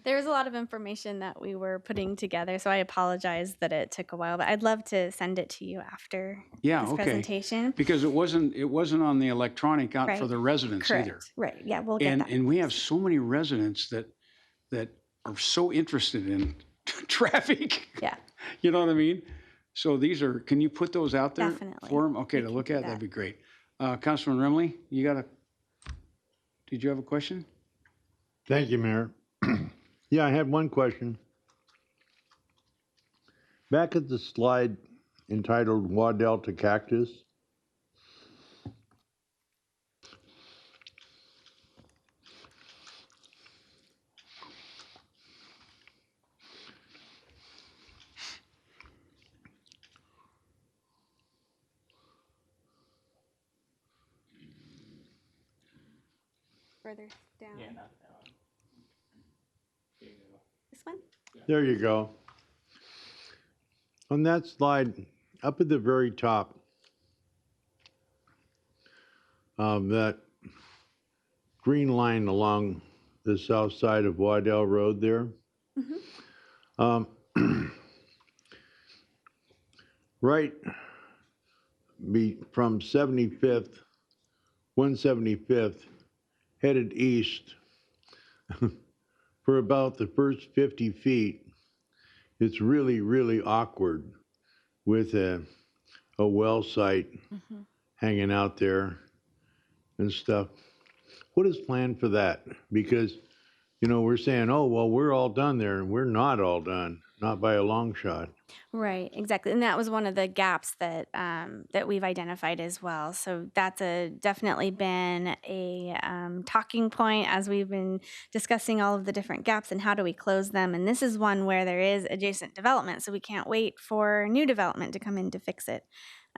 There was a lot of information that we were putting together, so I apologize that it took a while, but I'd love to send it to you after this presentation. Because it wasn't on the electronic out for the residents Correct. either. Right, yeah, we'll get that. And we have so many residents that are so interested in traffic. Yeah. You know what I mean? So these are, can you put those out there Definitely. for them? Okay, We to can look do at, that. that'd be great. Councilman Remley, did you have a question? Thank you, Mayor. Yeah, I had one question. Back at the slide entitled Waddell to Cactus. Further down. Yeah, not that one. Here you go. This one? There you go. On that slide, up at the very top, that green line along the south side of Waddell Road there. Right from 75th, 175th, headed east for about the first 50 feet, it's really, really awkward with a well site hanging out there and stuff. What is planned for that? Because, we're saying, oh, well, we're all done there, and we're not all done, not by a long shot. Right, exactly. And that was one of the gaps that that we've identified as well. So that's definitely been a talking point as we've been discussing all of the different gaps and how do we close them. And this is one where there is adjacent development, so we can't wait for new development to come in to fix it.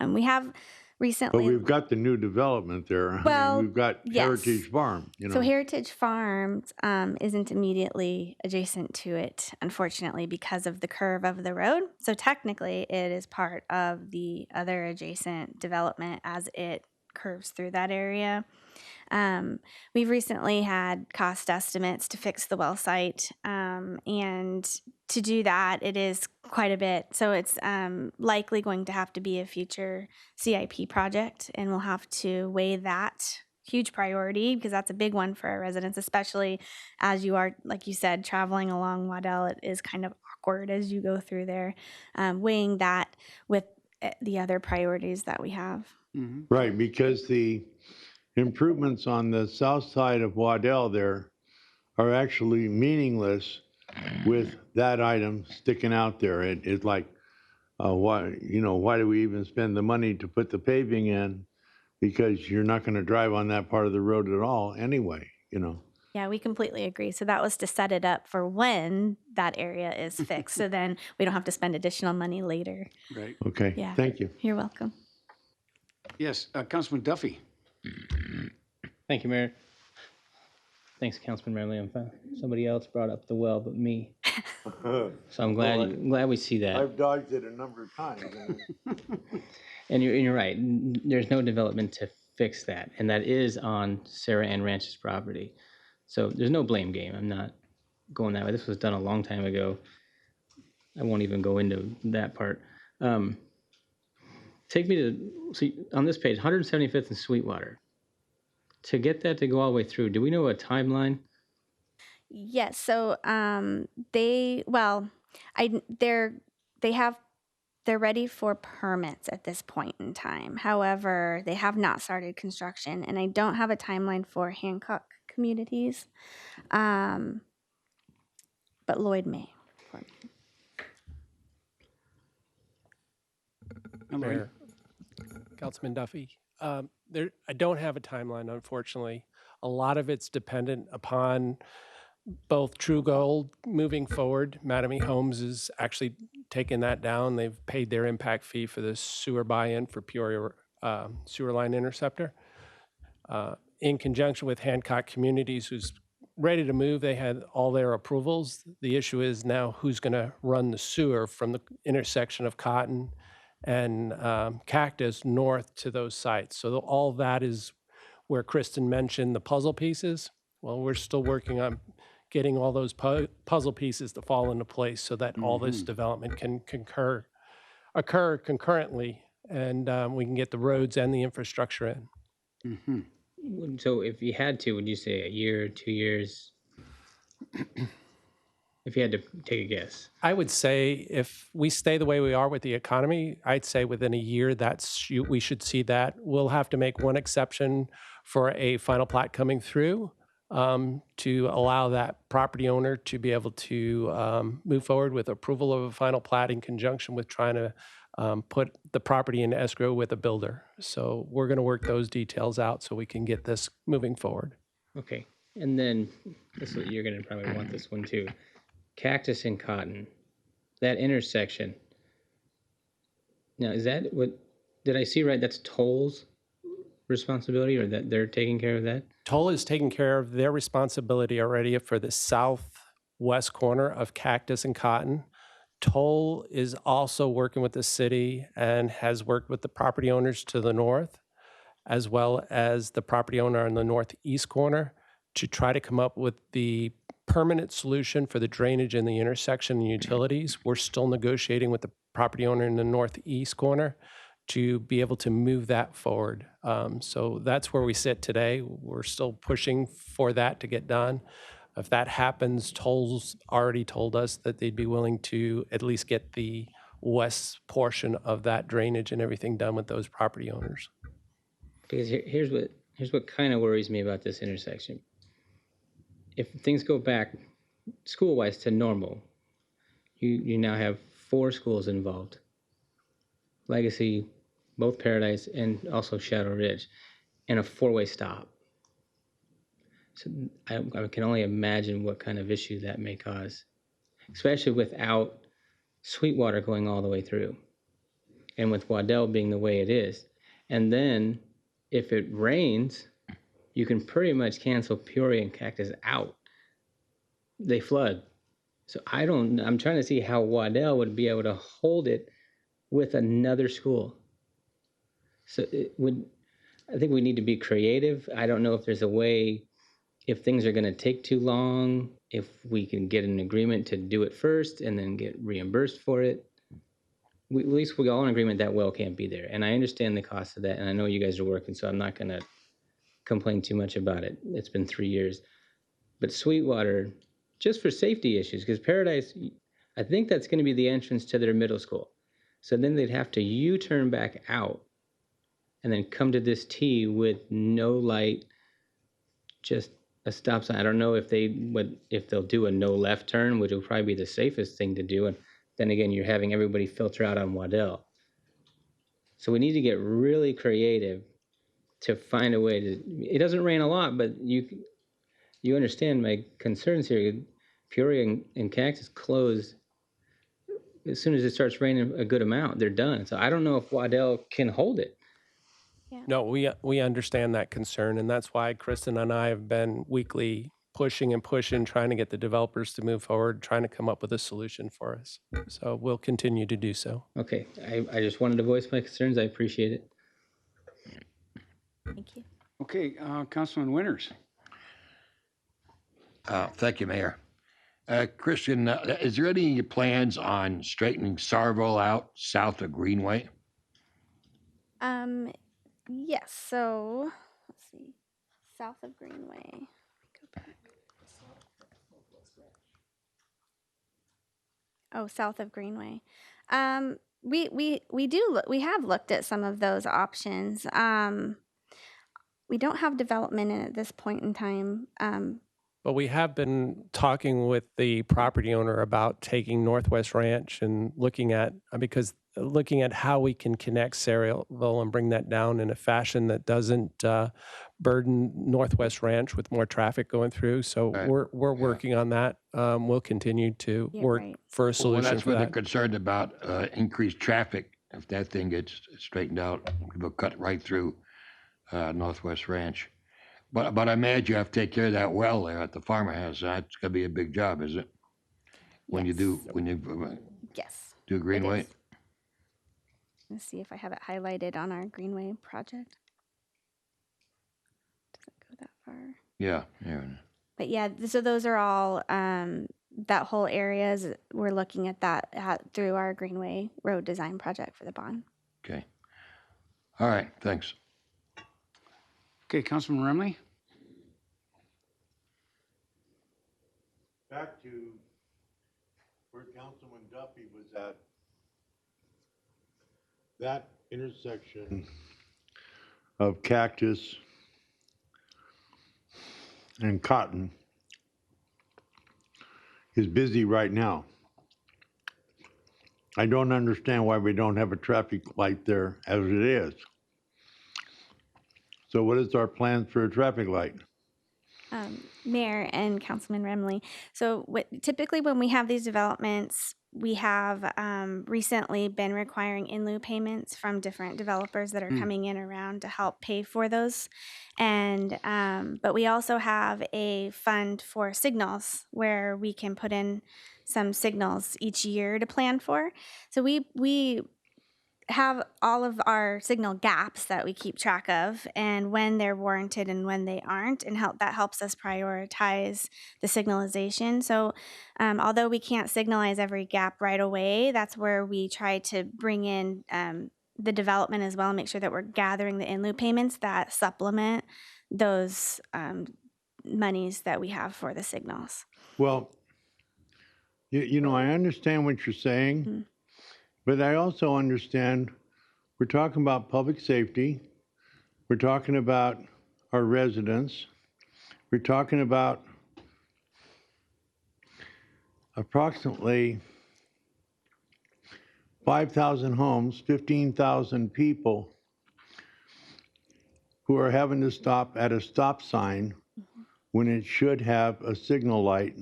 We have recently. But we've got the new development there. Well, we've got yes. Heritage Farm, So Heritage Farms isn't immediately adjacent to it, unfortunately, because of the curve of the road. So technically, it is part of the other adjacent development as it curves through that area. We've recently had cost estimates to fix the well site, and to do that, it is quite a bit. So it's likely going to have to be a future CIP project, and we'll have to weigh that huge priority because that's a big one for our residents, especially as you are, like you said, traveling along Waddell. It is kind of awkward as you go through there, weighing that with the other priorities that we have. Right, because the improvements on the south side of Waddell there are actually meaningless with that item sticking out there. It's like, why do we even spend the money to put the paving in? Because you're not going to drive on that part of the road at all anyway, Yeah, we completely agree. So that was to set it up for when that area is fixed. So then we don't have to spend additional money later. Right. Okay, Yeah. thank you. You're welcome. Yes, Councilman Duffy. Thank you, Mayor. Thanks, Councilman Marilyn. Somebody else brought up the well but me. So I'm glad we see that. I've dodged it a number of times. And you're right. There's no development to fix that, and that is on Sarah Ann Ranch's property. So there's no blame game. I'm not going that way. This was done a long time ago. I won't even go into that part. Take me to see on this page, 175th and Sweetwater. To get that to go all the way through, do we know a timeline? Yes. So they're ready for permits at this point in time. However, they have not started construction, and I don't have a timeline for Hancock Communities, but Lloyd may. Mayor. Councilman Duffy, I don't have a timeline, unfortunately. A lot of it's dependent upon both True Gold moving forward. Mattamy Homes is actually taking that down. They've paid their impact fee for the sewer buy-in for Peoria sewer line interceptor. In conjunction with Hancock Communities, who's ready to move, they had all their approvals. The issue is now who's going to run the sewer from the intersection of Cotton and Cactus north to those sites. So all that is where Kristen mentioned the puzzle pieces. Well, we're still working on getting all those puzzle pieces to fall into place so that all this development can occur concurrently, and we can get the roads and the infrastructure in. So if you had to, would you say a year, 2 years? If you had to take a guess. I would say if we stay the way we are with the economy, I'd say within a year we should see that. We'll have to make one exception for a final plat coming through to allow that property owner to be able to move forward with approval of a final plat in conjunction with trying to put the property in escrow with a builder. So we're going to work those details out so we can get this moving forward. Okay. And then you're going to probably want this one too. Cactus and Cotton, that intersection. Now, is that what, did I see right? That's Toll's responsibility, or that they're taking care of that? Toll is taking care of their responsibility already for the southwest corner of Cactus and Cotton. Toll is also working with the city and has worked with the property owners to the north, as well as the property owner on the northeast corner, to try to come up with the permanent solution for the drainage in the intersection and utilities. We're still negotiating with the property owner in the northeast corner to be able to move that forward. So that's where we sit today. We're still pushing for that to get done. If that happens, Toll's already told us that they'd be willing to at least get the west portion of that drainage and everything done with those property owners. Because here's what kind of worries me about this intersection. If things go back school-wise to normal, you now have 4 schools involved. Legacy, both Paradise, and also Shadow Ridge, and a 4-way stop. So I can only imagine what kind of issue that may cause, especially without Sweetwater going all the way through, and with Waddell being the way it is. And then if it rains, you can pretty much cancel Peoria and Cactus out. They flood. So I'm trying to see how Waddell would be able to hold it with another school. So I think we need to be creative. I don't know if there's a way, if things are going to take too long, if we can get an agreement to do it first and then get reimbursed for it. At least we all in agreement that well can't be there. And I understand the cost of that. And I know you guys are working, so I'm not going to complain too much about it. It's been 3 years. But Sweetwater, just for safety issues, because Paradise, I think that's going to be the entrance to their middle school. So then they'd have to U-turn back out and then come to this T with no light, just a stop sign. I don't know if they'll do a no left turn, which will probably be the safest thing to do. And then again, you're having everybody filter out on Waddell. So we need to get really creative to find a way to. It doesn't rain a lot, but you understand my concerns here. Peoria and Cactus close as soon as it starts raining a good amount. They're done. So I don't know if Waddell can hold it. No, we understand that concern, and that's why Kristen and I have been weekly pushing and pushing, trying to get the developers to move forward, trying to come up with a solution for us. So we'll continue to do so. Okay, I just wanted to voice my concerns. I appreciate it. Thank you. Okay, Councilman Winters. Thank you, Mayor. Christian, is there any plans on straightening Sarville out south of Greenway? Yes, so, let's see, south of Greenway. Go back. Oh, south of Greenway. We have looked at some of those options. We don't have development in at this point in time. But we have been talking with the property owner about taking Northwest Ranch and looking at how we can connect Sayreville and bring that down in a fashion that doesn't burden Northwest Ranch with more traffic going through. So Right. we're working on that. We'll continue to Yeah, work right. for a Well, solution that's for what they're that. concerned about, increased traffic. If that thing gets straightened out, people cut right through Northwest Ranch. But I imagine you have to take care of that well there at the farmer house. That's gonna be a big job, is it? When you do Yes. do it Greenway? is. Let's see if I have it highlighted on our Greenway project. Doesn't go that far. Yeah. But yeah, so those are all, that whole area is, we're looking at that through our Greenway Road Design Project for the bond. Okay. All right, thanks. Okay, Councilman Remley. Back to where Councilman Duffy was at. That intersection of Cactus and Cotton is busy right now. I don't understand why we don't have a traffic light there as it is. So what is our plan for a traffic light? Mayor and Councilman Remley. So typically when we have these developments, we have recently been requiring in lieu payments from different developers that are coming in around to help pay for those. And but we also have a fund for signals where we can put in some signals each year to plan for. So we have all of our signal gaps that we keep track of and when they're warranted and when they aren't, and that helps us prioritize the signalization. So although we can't signalize every gap right away, that's where we try to bring in the development as well and make sure that we're gathering the in lieu payments that supplement those monies that we have for the signals. Well, you know, I understand what you're saying, but I also understand we're talking about public safety. We're talking about our residents. We're talking about approximately 5,000 homes, 15,000 people who are having to stop at a stop sign when it should have a signal light.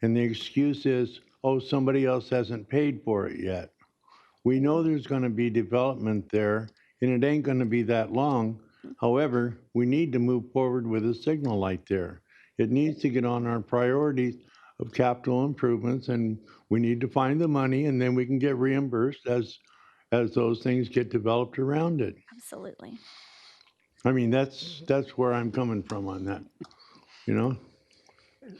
And the excuse is, oh, somebody else hasn't paid for it yet. We know there's going to be development there, and it ain't going to be that long. However, we need to move forward with a signal light there. It needs to get on our priorities of capital improvements, and we need to find the money, and then we can get reimbursed as those things get developed around it. Absolutely. I mean, that's where I'm coming from on that, you know?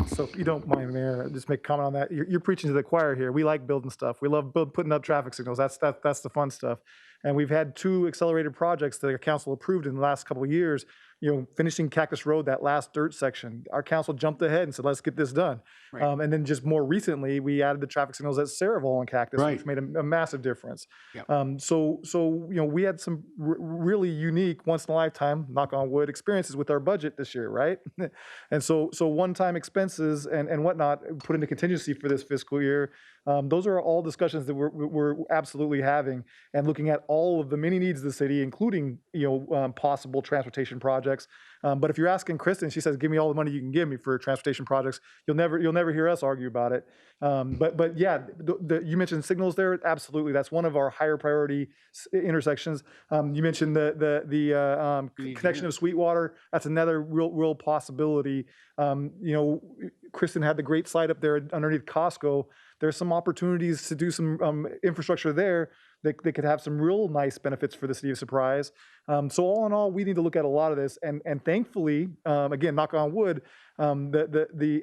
So if you don't mind, Mayor, just make a comment on that. You're preaching to the choir here. We like building stuff. We love putting up traffic signals. That's the fun stuff. And we've had 2 accelerated projects that the council approved in the last couple of years. You know, finishing Cactus Road, that last dirt section, our council jumped ahead and said, let's get this done. Right. And then just more recently, we added the traffic signals at Saraville and Cactus, Right. which made a massive difference. Yep. So you know, we had some really unique, once in a lifetime, knock on wood, experiences with our budget this year, right? And so one-time expenses and whatnot put into contingency for this fiscal year. Those are all discussions that we're absolutely having and looking at all of the many needs of the city, including, you know, possible transportation projects. But if you're asking Kristen, she says, "Give me all the money you can give me for transportation projects." You'll never hear us argue about it. But yeah, you mentioned signals there. Absolutely, that's one of our higher priority intersections. You mentioned the connection of Sweetwater. That's another real possibility. You know, Kristen had the great site up there underneath Costco. There's some opportunities to do some infrastructure there that could have some real nice benefits for the city of Surprise. So all in all, we need to look at a lot of this. And thankfully, again, knock on wood, the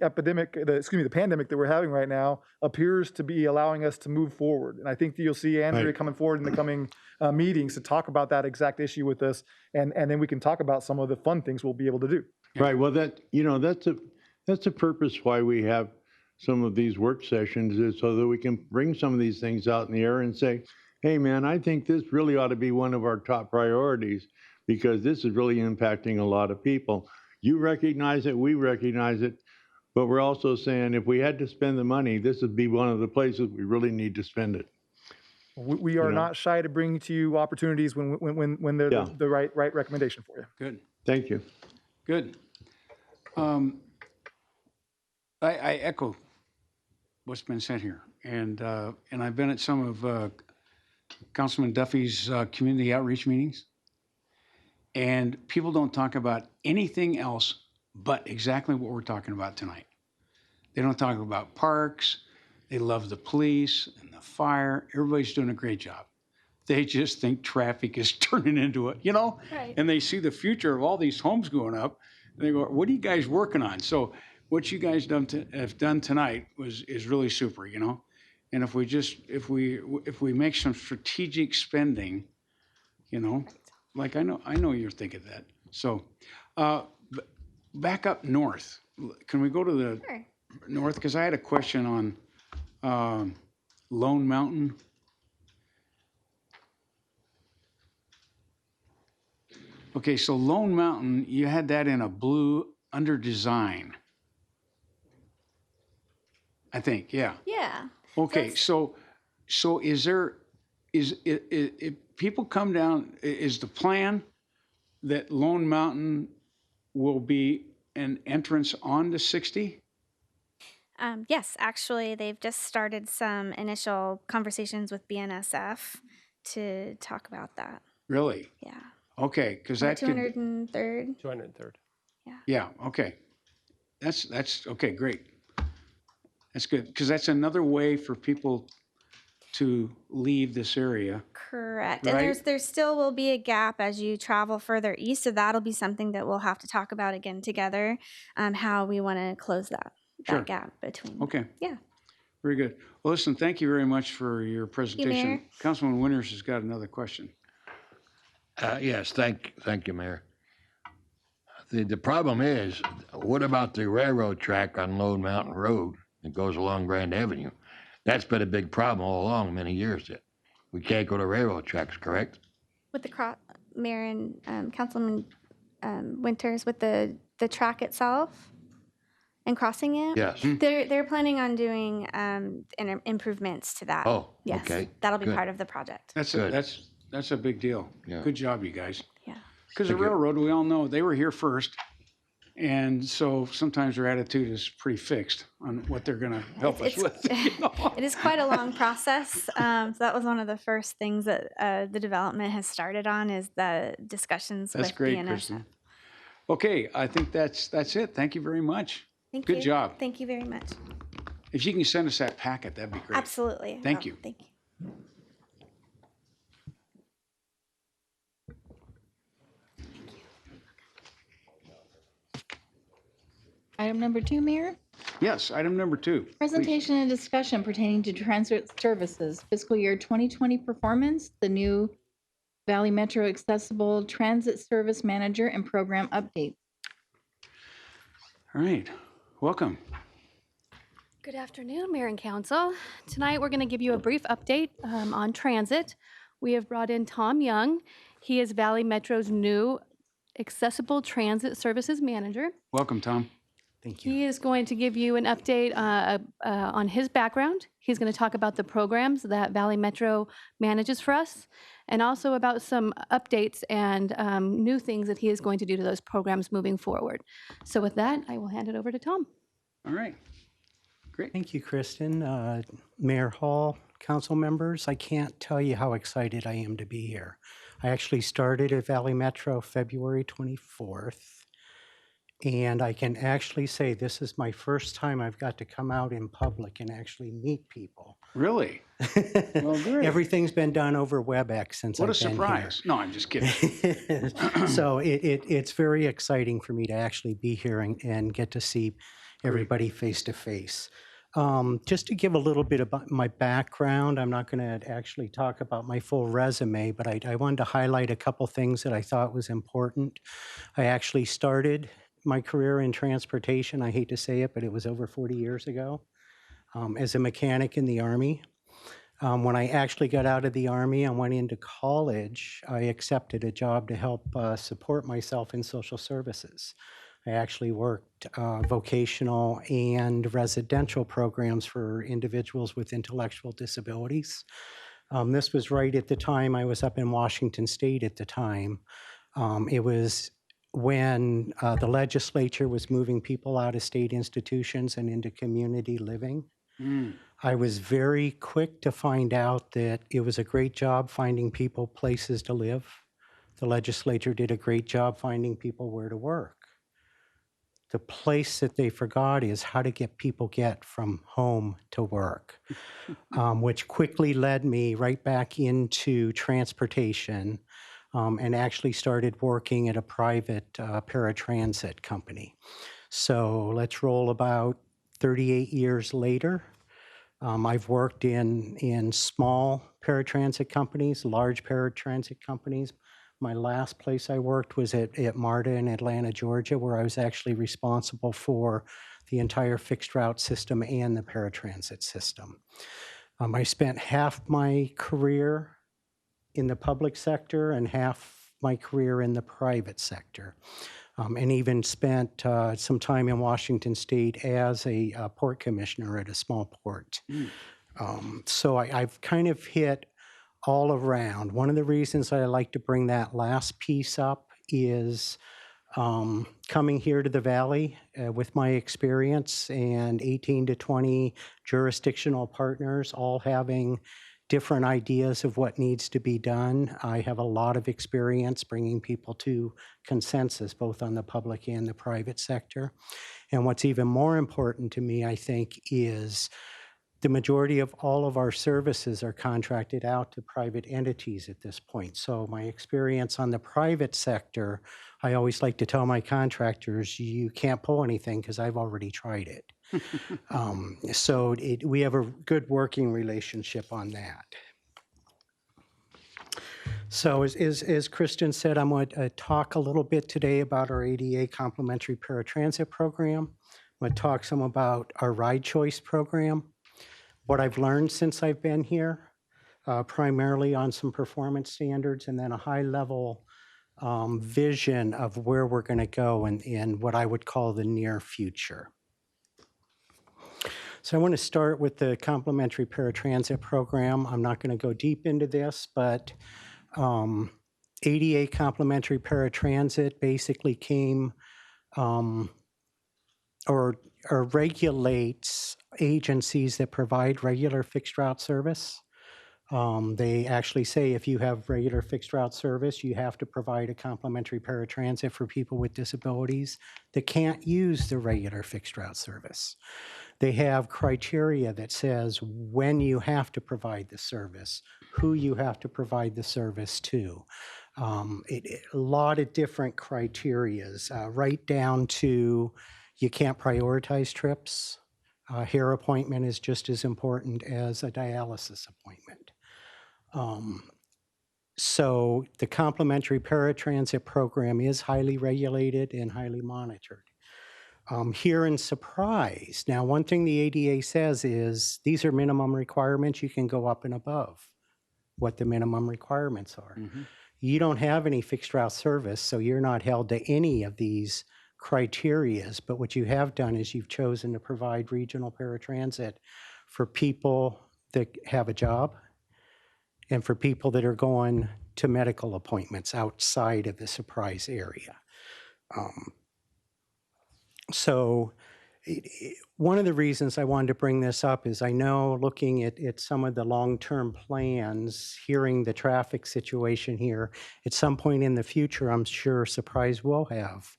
pandemic that we're having right now appears to be allowing us to move forward. And I think that you'll see Andrea Right. coming forward in the coming meetings to talk about that exact issue with us. And then we can talk about some of the fun things we'll be able to do. Right, well, that's a purpose why we have some of these work sessions, is so that we can bring some of these things out in the air and say, hey, man, I think this really ought to be one of our top priorities, because this is really impacting a lot of people. You recognize it, we recognize it, but we're also saying if we had to spend the money, this would be one of the places we really need to spend it. We are know. not shy to bring to you opportunities when they're Yeah. the right recommendation for you. Good, Thank you. good. I echo what's been said here. And I've been at some of Councilman Duffy's community outreach meetings. And people don't talk about anything else but exactly what we're talking about tonight. They don't talk about parks. They love the police and the fire. Everybody's doing a great job. They just think traffic is turning into it, you know? Right. And they see the future of all these homes going up. And they go, what are you guys working on? So what you guys have done tonight is really super, you know? And if we make some strategic spending, you know, like I know you're thinking that. So back up north. Can we go to the Sure. north? Because I had a question on Lone Mountain. Okay, so Lone Mountain, you had that in a blue under design. I think, yeah. Yeah. Okay, That's- so is there, if people come down, is the plan that Lone Mountain will be an entrance onto 60? Yes, actually, they've just started some initial conversations with BNSF to talk about that. Really? Yeah. Okay, because On that the could, 203rd. 203rd. yeah, okay. That's, okay, great. That's good, because that's another way for people to leave this area. Correct. Right. And there still will be a gap as you travel further east. So that'll be something that we'll have to talk about again together, how we want to close that Sure. gap between. Okay. Yeah. Very good. Well, listen, thank you very much for your presentation. Mayor. Councilman Winters has got another question. Yes, thank you, Mayor. The problem is, what about the railroad track on Lone Mountain Road that goes along Grand Avenue? That's been a big problem all along, many years. That we can't go to railroad tracks, correct? With the Mayor and Councilman Winters, with the track itself and crossing it. Yes. They're planning on doing improvements to that. Oh, Yes. okay, That'll be good. part of the project. Good. That's a big deal. Yeah. Good job, you guys. Yeah. Because the Thank you. railroad, we all know, they were here first. And so sometimes their attitude is pretty fixed on what they're going to help us It's- with. you know? It is quite a long process. So that was one of the first things that the development has started on, is the discussions That's with great, BNSF. Kristen. Okay, I think that's it. Thank you very much. Thank Good you. job. Thank you very much. If you can send us that packet, that'd be great. Absolutely. Thank Oh, you. Thank you. Item number 2, Mayor. Yes, item number 2. please. Presentation and discussion pertaining to transit services, fiscal year 2020 performance, the new Valley Metro Accessible Transit Service Manager and Program update. All right, welcome. Good afternoon, Mayor and Council. Tonight, we're going to give you a brief update on transit. We have brought in Tom Young. He is Valley Metro's new Accessible Transit Services Manager. Welcome, Tom. Thank you. He is going to give you an update on his background. He's going to talk about the programs that Valley Metro manages for us, and also about some updates and new things that he is going to do to those programs moving forward. So with that, I will hand it over to Tom. All right, great. Thank you, Kristen. Mayor Hall, council members, I can't tell you how excited I am to be here. I actually started at Valley Metro February 24th, and I can actually say this is my first time I've got to come out in public and actually meet people. Really? Well, great. Everything's been done over WebEx since What a I've been surprise. No, I'm just kidding. here. So it's very exciting for me to actually be here and get to see everybody face to face. Just to give a little bit about my background, I'm not going to actually talk about my full resume, but I wanted to highlight a couple things that I thought was important. I actually started my career in transportation. I hate to say it, but it was over 40 years ago, as a mechanic in the Army. When I actually got out of the Army and went into college, I accepted a job to help support myself in social services. I actually worked vocational and residential programs for individuals with intellectual disabilities. This was right at the time, I was up in Washington State at the time. It was when the legislature was moving people out of state institutions and into community living. I was very quick to find out that it was a great job finding people places to live. The legislature did a great job finding people where to work. The place that they forgot is how to get people from home to work, which quickly led me right back into transportation, and actually started working at a private paratransit company. So let's roll about 38 years later. I've worked in small paratransit companies, large paratransit companies. My last place I worked was at MARTA in Atlanta, Georgia, where I was actually responsible for the entire fixed route system and the paratransit system. I spent half my career in the public sector and half my career in the private sector, and even spent some time in Washington State as a port commissioner at a small port. So I've kind of hit all around. One of the reasons I like to bring that last piece up is coming here to the Valley with my experience and 18 to 20 jurisdictional partners all having different ideas of what needs to be done. I have a lot of experience bringing people to consensus, both on the public and the private sector. And what's even more important to me, I think, is the majority of all of our services are contracted out to private entities at this point. So my experience on the private sector, I always like to tell my contractors, you can't pull anything because I've already tried it. So we have a good working relationship on that. So as Kristen said, I'm going to talk a little bit today about our ADA Complementary Paratransit Program. I'm going to talk some about our Ride Choice Program, what I've learned since I've been here, primarily on some performance standards, and then a high-level vision of where we're going to go in what I would call the near future. So I want to start with the Complementary Paratransit Program. I'm not going to go deep into this, but ADA Complementary Paratransit basically came or regulates agencies that provide regular fixed route service. They actually say if you have regular fixed route service, you have to provide a complimentary paratransit for people with disabilities that can't use the regular fixed route service. They have criteria that says when you have to provide the service, who you have to provide the service to. A lot of different criterias, right down to You can't prioritize trips. Hair appointment is just as important as a dialysis appointment. So the complimentary paratransit program is highly regulated and highly monitored. Here in Surprise, now one thing the ADA says is these are minimum requirements. You can go up and above what the minimum requirements are. You don't have any fixed route service, so you're not held to any of these criterias, but what you have done is you've chosen to provide regional paratransit for people that have a job and for people that are going to medical appointments outside of the Surprise area. One of the reasons I wanted to bring this up is I know looking at some of the long-term plans, hearing the traffic situation here, at some point in the future, I'm sure Surprise will have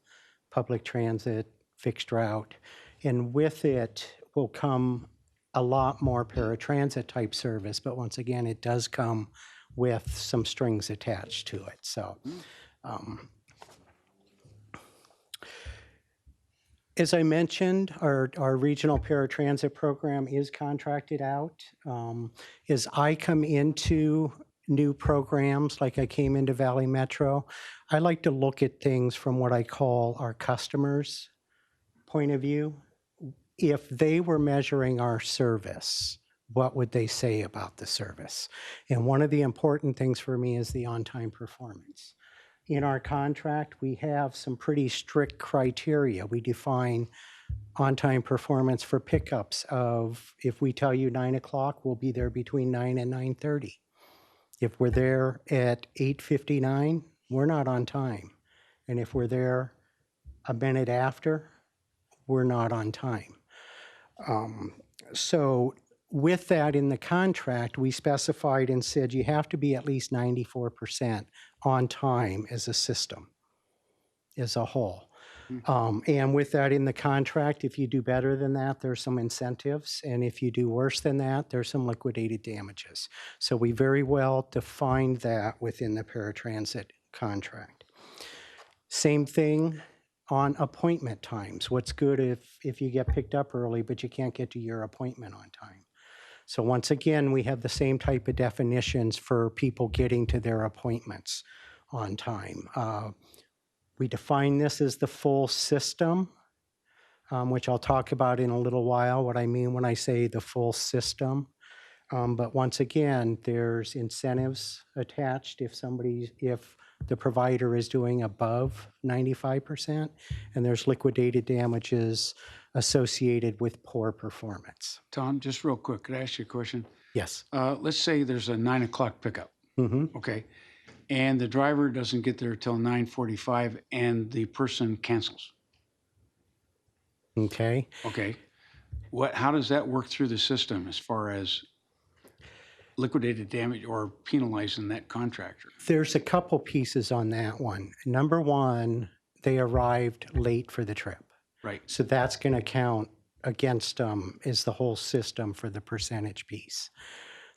public transit, fixed route, and with it will come a lot more paratransit type service, but once again, it does come with some strings attached to it. So, as I mentioned, our regional paratransit program is contracted out. As I come into new programs, like I came into Valley Metro, I like to look at things from what I call our customers' point of view. If they were measuring our service, what would they say about the service? And one of the important things for me is the on-time performance. In our contract, we have some pretty strict criteria. We define on-time performance for pickups of, if we tell you 9 o'clock, we'll be there between 9 and 9:30. If we're there at 8:59, we're not on time. And if we're there a minute after, we're not on time. So with that in the contract, we specified and said you have to be at least 94% on time as a system, as a whole. And with that in the contract, if you do better than that, there's some incentives. And if you do worse than that, there's some liquidated damages. So we very well defined that within the paratransit contract. Same thing on appointment times. What's good if you get picked up early, but you can't get to your appointment on time? So once again, we have the same type of definitions for people getting to their appointments on time. We define this as the full system, which I'll talk about in a little while, what I mean when I say the full system. But once again, there's incentives attached if the provider is doing above 95%, and there's liquidated damages associated with poor performance. Tom, just real quick, could I ask you a question? Yes. Let's say there's a 9 o'clock pickup, okay? And the driver doesn't get there till 9:45 and the person cancels. Okay. Okay. How does that work through the system as far as liquidated damage or penalizing that contractor? There's a couple pieces on that one. Number one, they arrived late for the trip. Right. So that's going to count against them as the whole system for the percentage piece.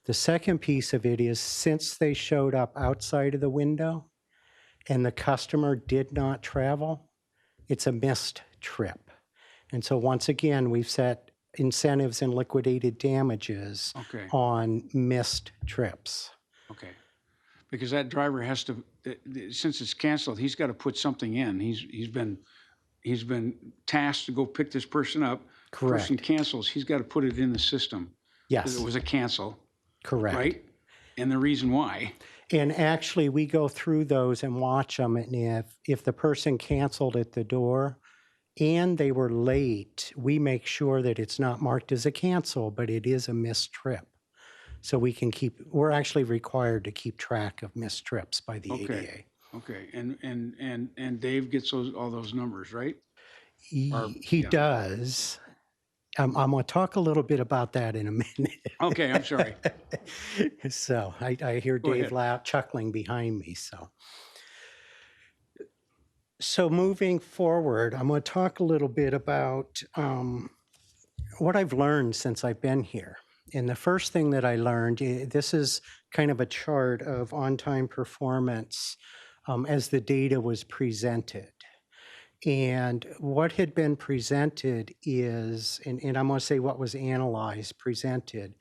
The second piece of it is since they showed up outside of the window and the customer did not travel, it's a missed trip. And so once again, we've set incentives and liquidated damages on missed trips. Okay. Because that driver has to, since it's canceled, he's got to put something in. He's been tasked to go pick this person up. Correct. Person cancels, he's got to put it in the system. Yes. It was a cancel. Correct. Right? And the reason why. And actually, we go through those and watch them. And if the person canceled at the door and they were late, we make sure that it's not marked as a cancel, but it is a missed trip. So we're actually required to keep track of missed trips by the ADA. Okay. And Dave gets all those numbers, right? He does. I'm going to talk a little bit about that in a minute. Okay, I'm sorry. So I hear Dave chuckling behind me. So moving forward, I'm going to talk a little bit about what I've learned since I've been here. And the first thing that I learned, this is kind of a chart of on-time performance as the data was presented. And what had been presented is, and I'm going to say what was analyzed, presented,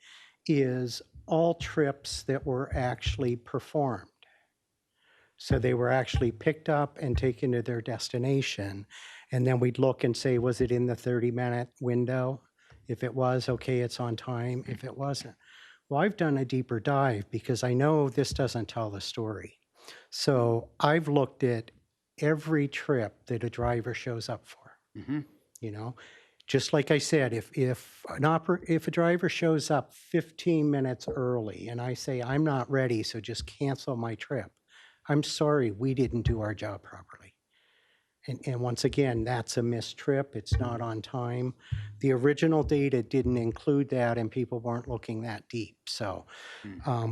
is all trips that were actually performed. So they were actually picked up and taken to their destination. And then we'd look and say, was it in the 30-minute window? If it was, okay, it's on time. If it wasn't. Well, I've done a deeper dive because I know this doesn't tell the story. So I've looked at every trip that a driver shows up for. You know, just like I said, if a driver shows up 15 minutes early and I say, I'm not ready, so just cancel my trip, I'm sorry, we didn't do our job properly. And once again, that's a missed trip. It's not on time. The original data didn't include that, and people weren't looking that deep. So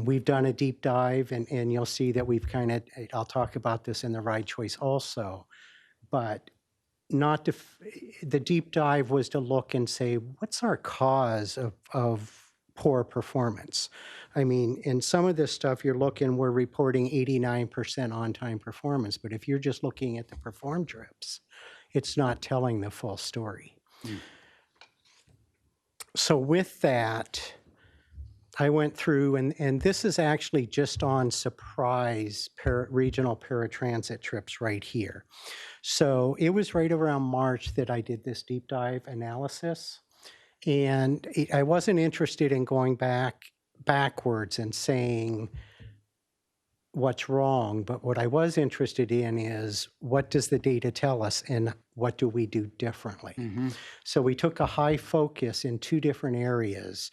we've done a deep dive, and you'll see that we've kind of, I'll talk about this in the ride choice also, but not to, the deep dive was to look and say, what's our cause of poor performance? I mean, in some of this stuff, you're looking, we're reporting 89% on-time performance, but if you're just looking at the performed trips, it's not telling the full story. So with that, I went through, and this is actually just on surprise regional paratransit trips right here. So it was right around March that I did this deep dive analysis. And I wasn't interested in going backwards and saying what's wrong, but what I was interested in is what does the data tell us and what do we do differently? So we took a high focus in two different areas.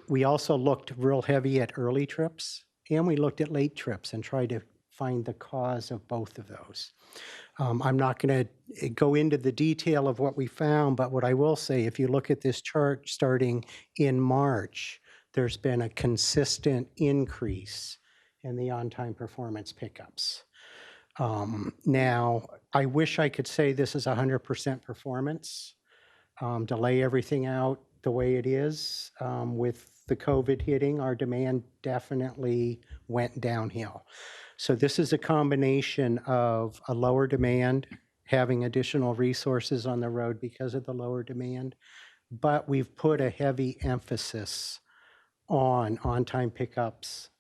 We also looked real heavy at early trips and we looked at late trips and tried to find the cause of both of those. I'm not going to go into the detail of what we found, but what I will say, if you look at this chart starting in March, there's been a consistent increase in the on-time performance pickups. Now, I wish I could say this is 100% performance, to lay everything out the way it is. With the COVID hitting, our demand definitely went downhill. So this is a combination of a lower demand, having additional resources on the road because of the lower demand, but we've put a heavy emphasis on on-time pickups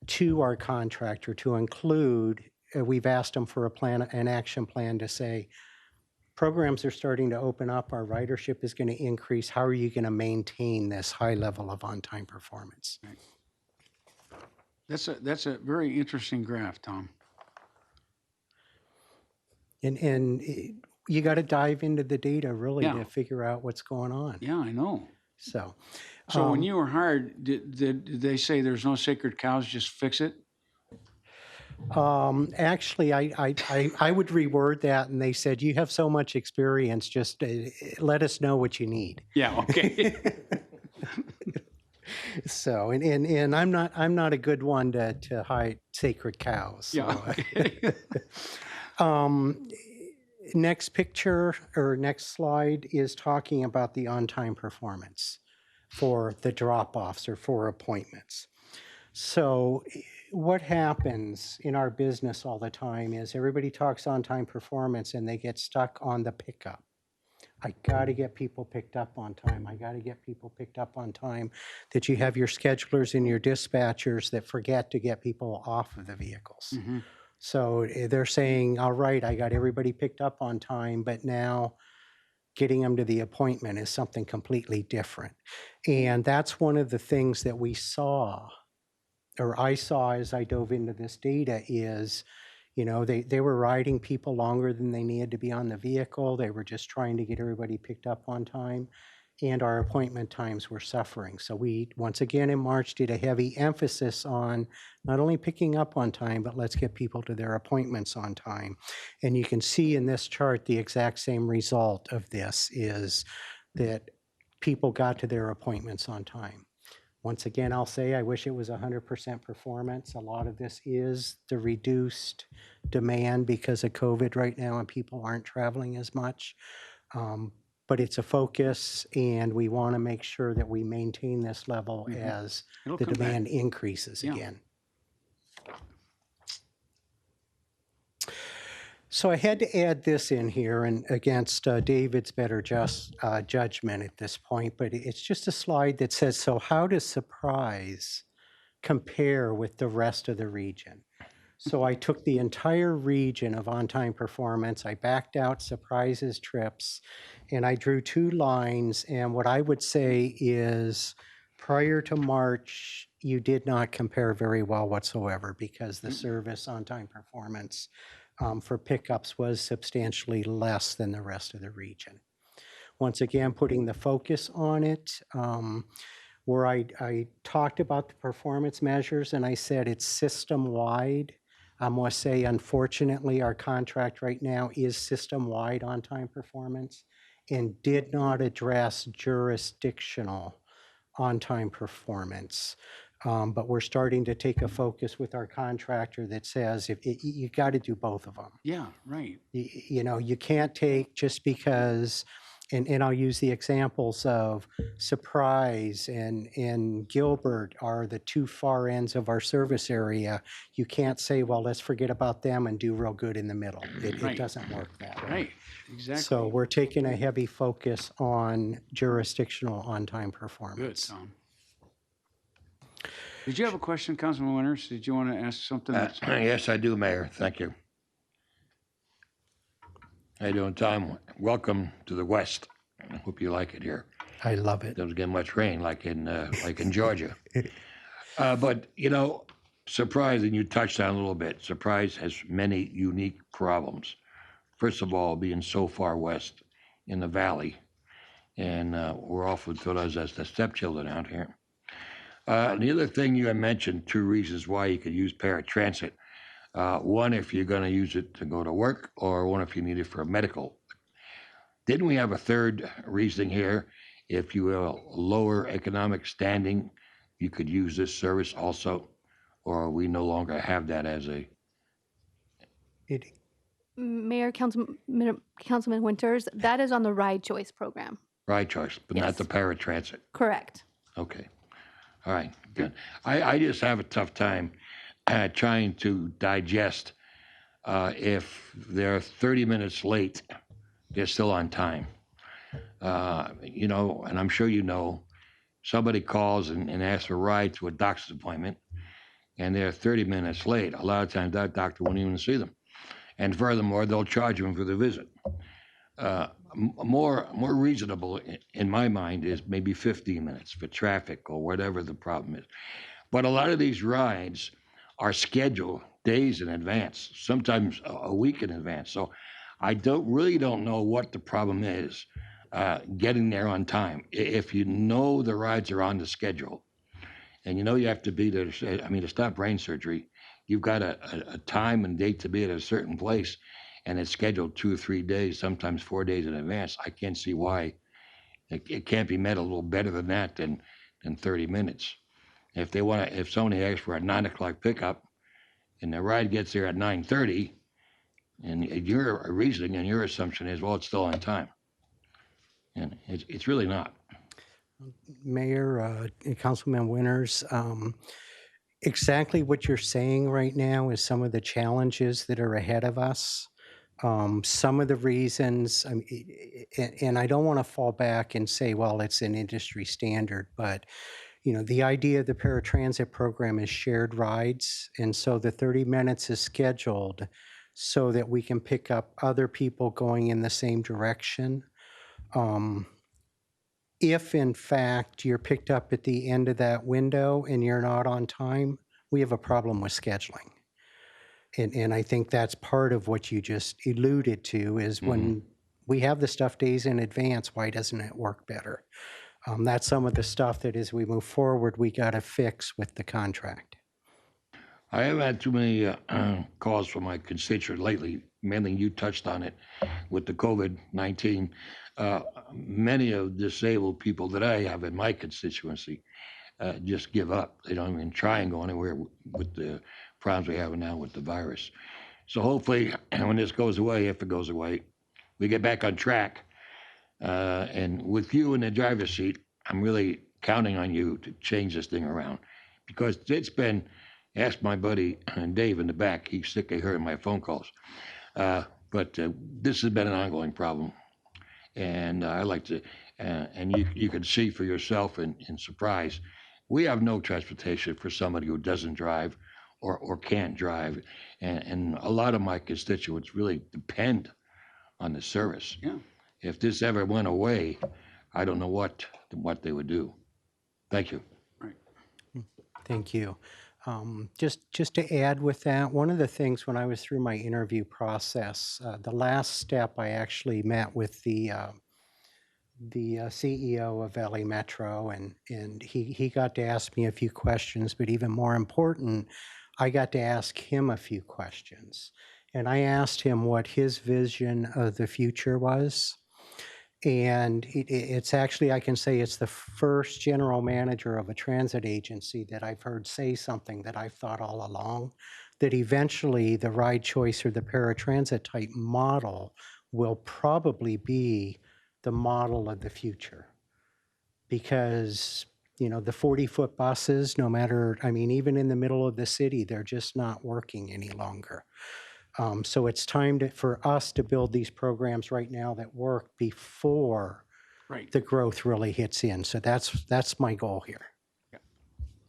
to our contractor to include, we've asked them for a plan, an action plan to say, programs are starting to open up, our ridership is going to increase, how are you going to maintain this high level of on-time performance? That's a very interesting graph, Tom. And you got to dive into the data really Yeah. to figure out what's going on. Yeah, I know. So When you were hired, did they say there's no sacred cows, just fix it? Actually, I would reword that, and they said, you have so much experience, just let us know what you need. Yeah, okay. So, and I'm not a good one to hide sacred cows. So. Yeah, okay. Next picture or next slide is talking about the on-time performance for the drop-offs or for appointments. So what happens in our business all the time is everybody talks on-time performance and they get stuck on the pickup. I got to get people picked up on time. I got to get people picked up on time. That you have your schedulers and your dispatchers that forget to get people off of the vehicles. So they're saying, all right, I got everybody picked up on time, but now getting them to the appointment is something completely different. And that's one of the things that we saw, or I saw as I dove into this data is, you know, they were riding people longer than they needed to be on the vehicle. They were just trying to get everybody picked up on time. And our appointment times were suffering. So we, once again in March, did a heavy emphasis on not only picking up on time, but let's get people to their appointments on time. And you can see in this chart the exact same result of this is that people got to their appointments on time. Once again, I'll say I wish it was 100% performance. A lot of this is the reduced demand because of COVID right now and people aren't traveling as much. But it's a focus and we want to make sure that we maintain this level as It'll the come back. demand increases Yeah. again. So I had to add this in here and against David's better judgment at this point, but it's just a slide that says, so how does Surprise compare with the rest of the region? So I took the entire region of on-time performance, I backed out Surprise's trips, and I drew 2 lines. And what I would say is prior to March, you did not compare very well whatsoever because the service on-time performance for pickups was substantially less than the rest of the region. Once again, putting the focus on it, where I talked about the performance measures and I said it's system-wide. I must say, unfortunately, our contract right now is system-wide on-time performance and did not address jurisdictional on-time performance. But we're starting to take a focus with our contractor that says you got to do both of them. Yeah, right. You know, you can't take just because, and I'll use the examples of Surprise and Gilbert are the 2 far ends of our service area. You can't say, well, let's forget about them and do real good in the middle. It Right. doesn't work that way. Right, exactly. So we're taking a heavy focus on jurisdictional on-time Good, performance. Tom. Did you have a question, Councilman Winters? Did you want to ask something? Yes, I do, Mayor. Thank you. How you doing, Tom? Welcome to the West. I hope you like it here. I love it. Doesn't get much rain like in Georgia. But you know, Surprise, and you touched on it a little bit. Surprise has many unique problems. First of all, being so far west in the valley, and we're often thought of as the stepchildren out here. The other thing you had mentioned, 2 reasons why you could use paratransit. One, if you're going to use it to go to work, or one if you need it for a medical. Didn't we have a third reasoning here? If you have a lower economic standing, you could use this service also, or we no longer have that as a. Mayor, Councilman Winters, that is on the Ride Choice program. Ride choice, but not Yes. the paratransit. Correct. Okay. All right, good. I just have a tough time trying to digest if they're 30 minutes late, they're still on time. You know, and I'm sure you know, somebody calls and asks for a ride to a doctor's appointment, and they're 30 minutes late. A lot of times that doctor won't even see them. And furthermore, they'll charge them for the visit. More reasonable in my mind is maybe 15 minutes for traffic or whatever the problem is. But a lot of these rides are scheduled days in advance, sometimes a week in advance. So I really don't know what the problem is getting there on time. If you know the rides are on the schedule, and you know you have to be there, to stop brain surgery, you've got a time and date to be at a certain place, and it's scheduled 2 or 3 days, sometimes 4 days in advance. I can't see why it can't be met a little better than that than 30 minutes. If somebody asks for a 9 o'clock pickup, and the ride gets there at 9:30, and your reasoning and your assumption is, well, it's still on time, and it's really not. Mayor, Councilman Winters, exactly what you're saying right now is some of the challenges that are ahead of us. Some of the reasons, and I don't want to fall back and say, well, it's an industry standard, but you know, the idea of the paratransit program is shared rides, and so the 30 minutes is scheduled so that we can pick up other people going in the same direction. If in fact you're picked up at the end of that window and you're not on time, we have a problem with scheduling. And I think that's part of what you just alluded to is when we have the stuff days in advance, why doesn't it work better? That's some of the stuff that as we move forward, we got to fix with the contract. I haven't had too many calls from my constituents lately. Mainly you touched on it with the COVID-19. Many of disabled people that I have in my constituency just give up. They don't even try and go anywhere with the problems we have now with the virus. So hopefully when this goes away, if it goes away, we get back on track. And with you in the driver's seat, I'm really counting on you to change this thing around, because it's been, ask my buddy Dave in the back, he's sick of hearing my phone calls. But this has been an ongoing problem. And I like to, and you can see for yourself in Surprise, we have no transportation for somebody who doesn't drive or can't drive. And a lot of my constituents really depend on the service. Yeah. If this ever went away, I don't know what they would do. Thank you. Thank you. Just to add with that, one of the things when I was through my interview process, the last step, I actually met with the CEO of Valley Metro, and he got to ask me a few questions, but even more important, I got to ask him a few questions. And I asked him what his vision of the future was. And it's actually, I can say it's the first general manager of a transit agency that I've heard say something that I've thought all along, that eventually the ride choice or the paratransit type model will probably be the model of the future. Because, you know, the 40-foot buses, no matter, I mean, even in the middle of the city, they're just not working any longer. So it's time for us to build these programs right now that work before the growth really hits in. So that's my goal here. Yep.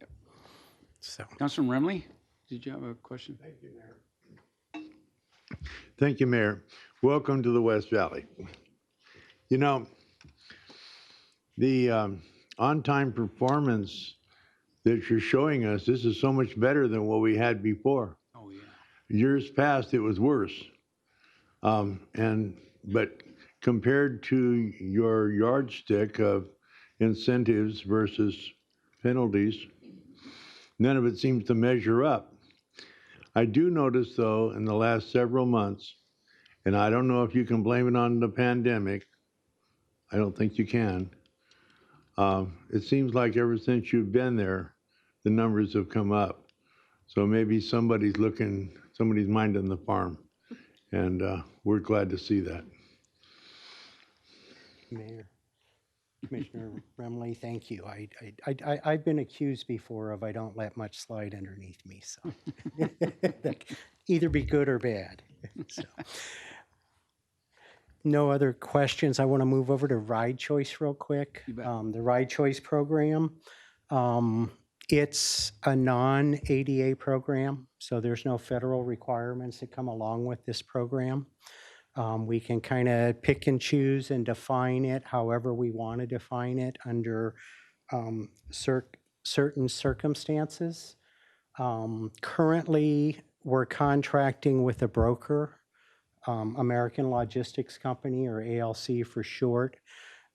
Yep. So, Councilman Remley, did you have a question? Thank you, Mayor. Thank you, Mayor. Welcome to the West Valley. You know, the on-time performance that you're showing us, this is so much better than what we had before. Oh, yeah. Years past, it was worse. But compared to your yardstick of incentives versus penalties, none of it seems to measure up. I do notice, though, in the last several months, and I don't know if you can blame it on the pandemic, I don't think you can. It seems like ever since you've been there, the numbers have come up. So maybe somebody's minding the farm, and we're glad to see that. Mayor, Commissioner Remley, thank you. I've been accused before of I don't let much slide underneath me, so that can either be good or bad. So. No other questions. I want to move over to Ride Choice real quick. The Ride Choice program, it's a non-ADA program, so there's no federal requirements that come along with this program. We can kind of pick and choose and define it however we want to define it under certain circumstances. Currently, we're contracting with a broker, American Logistics Company, or ALC for short,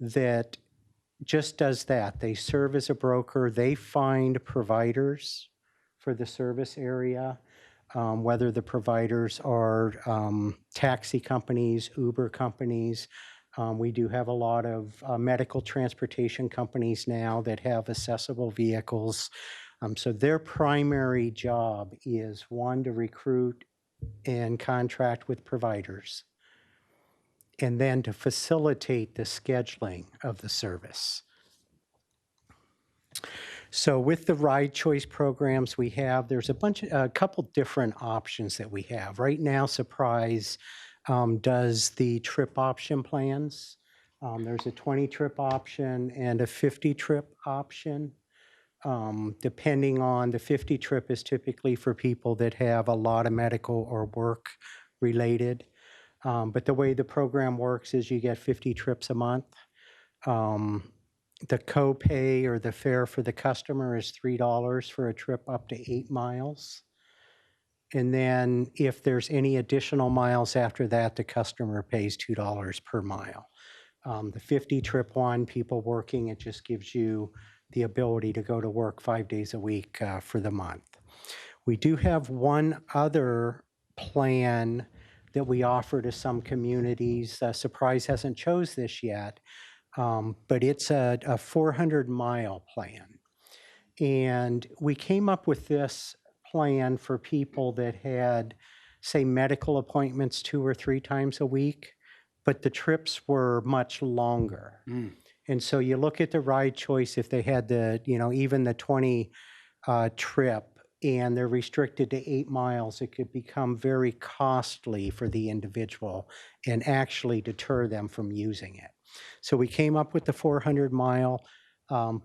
that just does that. They serve as a broker. They find providers for the service area, whether the providers are taxi companies, Uber companies. We do have a lot of medical transportation companies now that have accessible vehicles. So their primary job is, one, to recruit and contract with providers, and then to facilitate the scheduling of the service. So with the Ride Choice programs we have, there's a couple different options that we have. Right now, Surprise does the trip option plans. There's a 20-trip option and a 50-trip option. Depending on the 50-trip is typically for people that have a lot of medical or work related. But the way the program works is you get 50 trips a month. The copay or the fare for the customer is $3 for a trip up to 8 miles. And then if there's any additional miles after that, the customer pays $2 per mile. The 50-trip one, people working, it just gives you the ability to go to work 5 days a week for the month. We do have one other plan that we offer to some communities. Surprise hasn't chose this yet, but it's a 400-mile plan. And we came up with this plan for people that had, say, medical appointments 2 or 3 times a week, but the trips were much longer. And so you look at the Ride Choice, if they had the, even the 20 trip, and they're restricted to 8 miles, it could become very costly for the individual and actually deter them from using it. So we came up with the 400-mile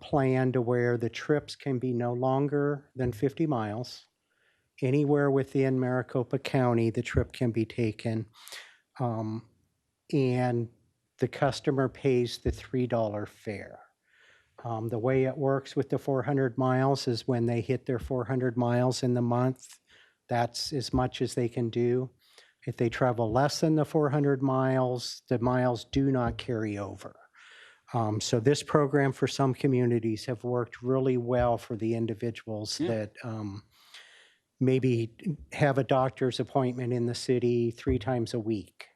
plan to where the trips can be no longer than 50 miles. Anywhere within Maricopa County, the trip can be taken. And the customer pays the $3 fare. The way it works with the 400 miles is when they hit their 400 miles in the month, that's as much as they can do. If they travel less than the 400 miles, the miles do not carry over. So this program for some communities have worked really well for the individuals that maybe have a doctor's appointment in the city 3 times a week.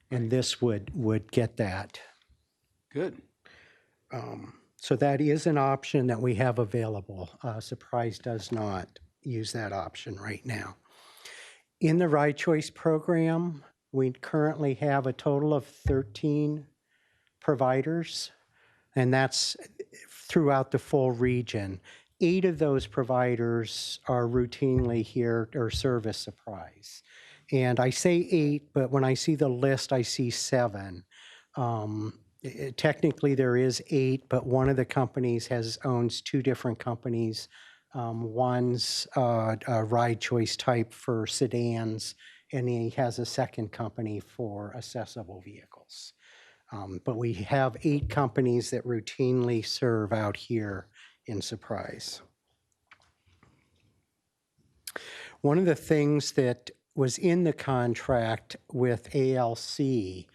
And this would get that. Good. So that is an option that we have available. Surprise does not use that option right now. In the Ride Choice program, we currently have a total of 13 providers, and that's throughout the full region. 8 of those providers are routinely here or service Surprise. And I say 8, but when I see the list, I see 7. Technically, there is 8, but one of the companies owns 2 different companies. One's a Ride Choice type for sedans, and he has a second company for accessible vehicles. But we have 8 companies that routinely serve out here in Surprise. One of the things that was in the contract with ALC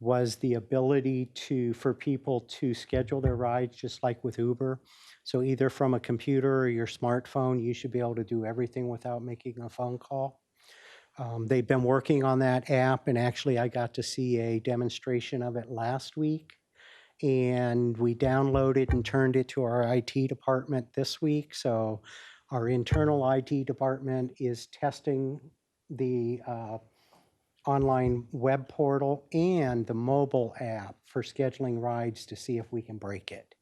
was the ability for people to schedule their rides just like with Uber. So either from a computer or your smartphone, you should be able to do everything without making a phone call. They've been working on that app, and actually I got to see a demonstration of it last week. And we downloaded and turned it to our IT department this week. So our internal IT department is testing the online web portal and the mobile app for scheduling rides to see if we can break it.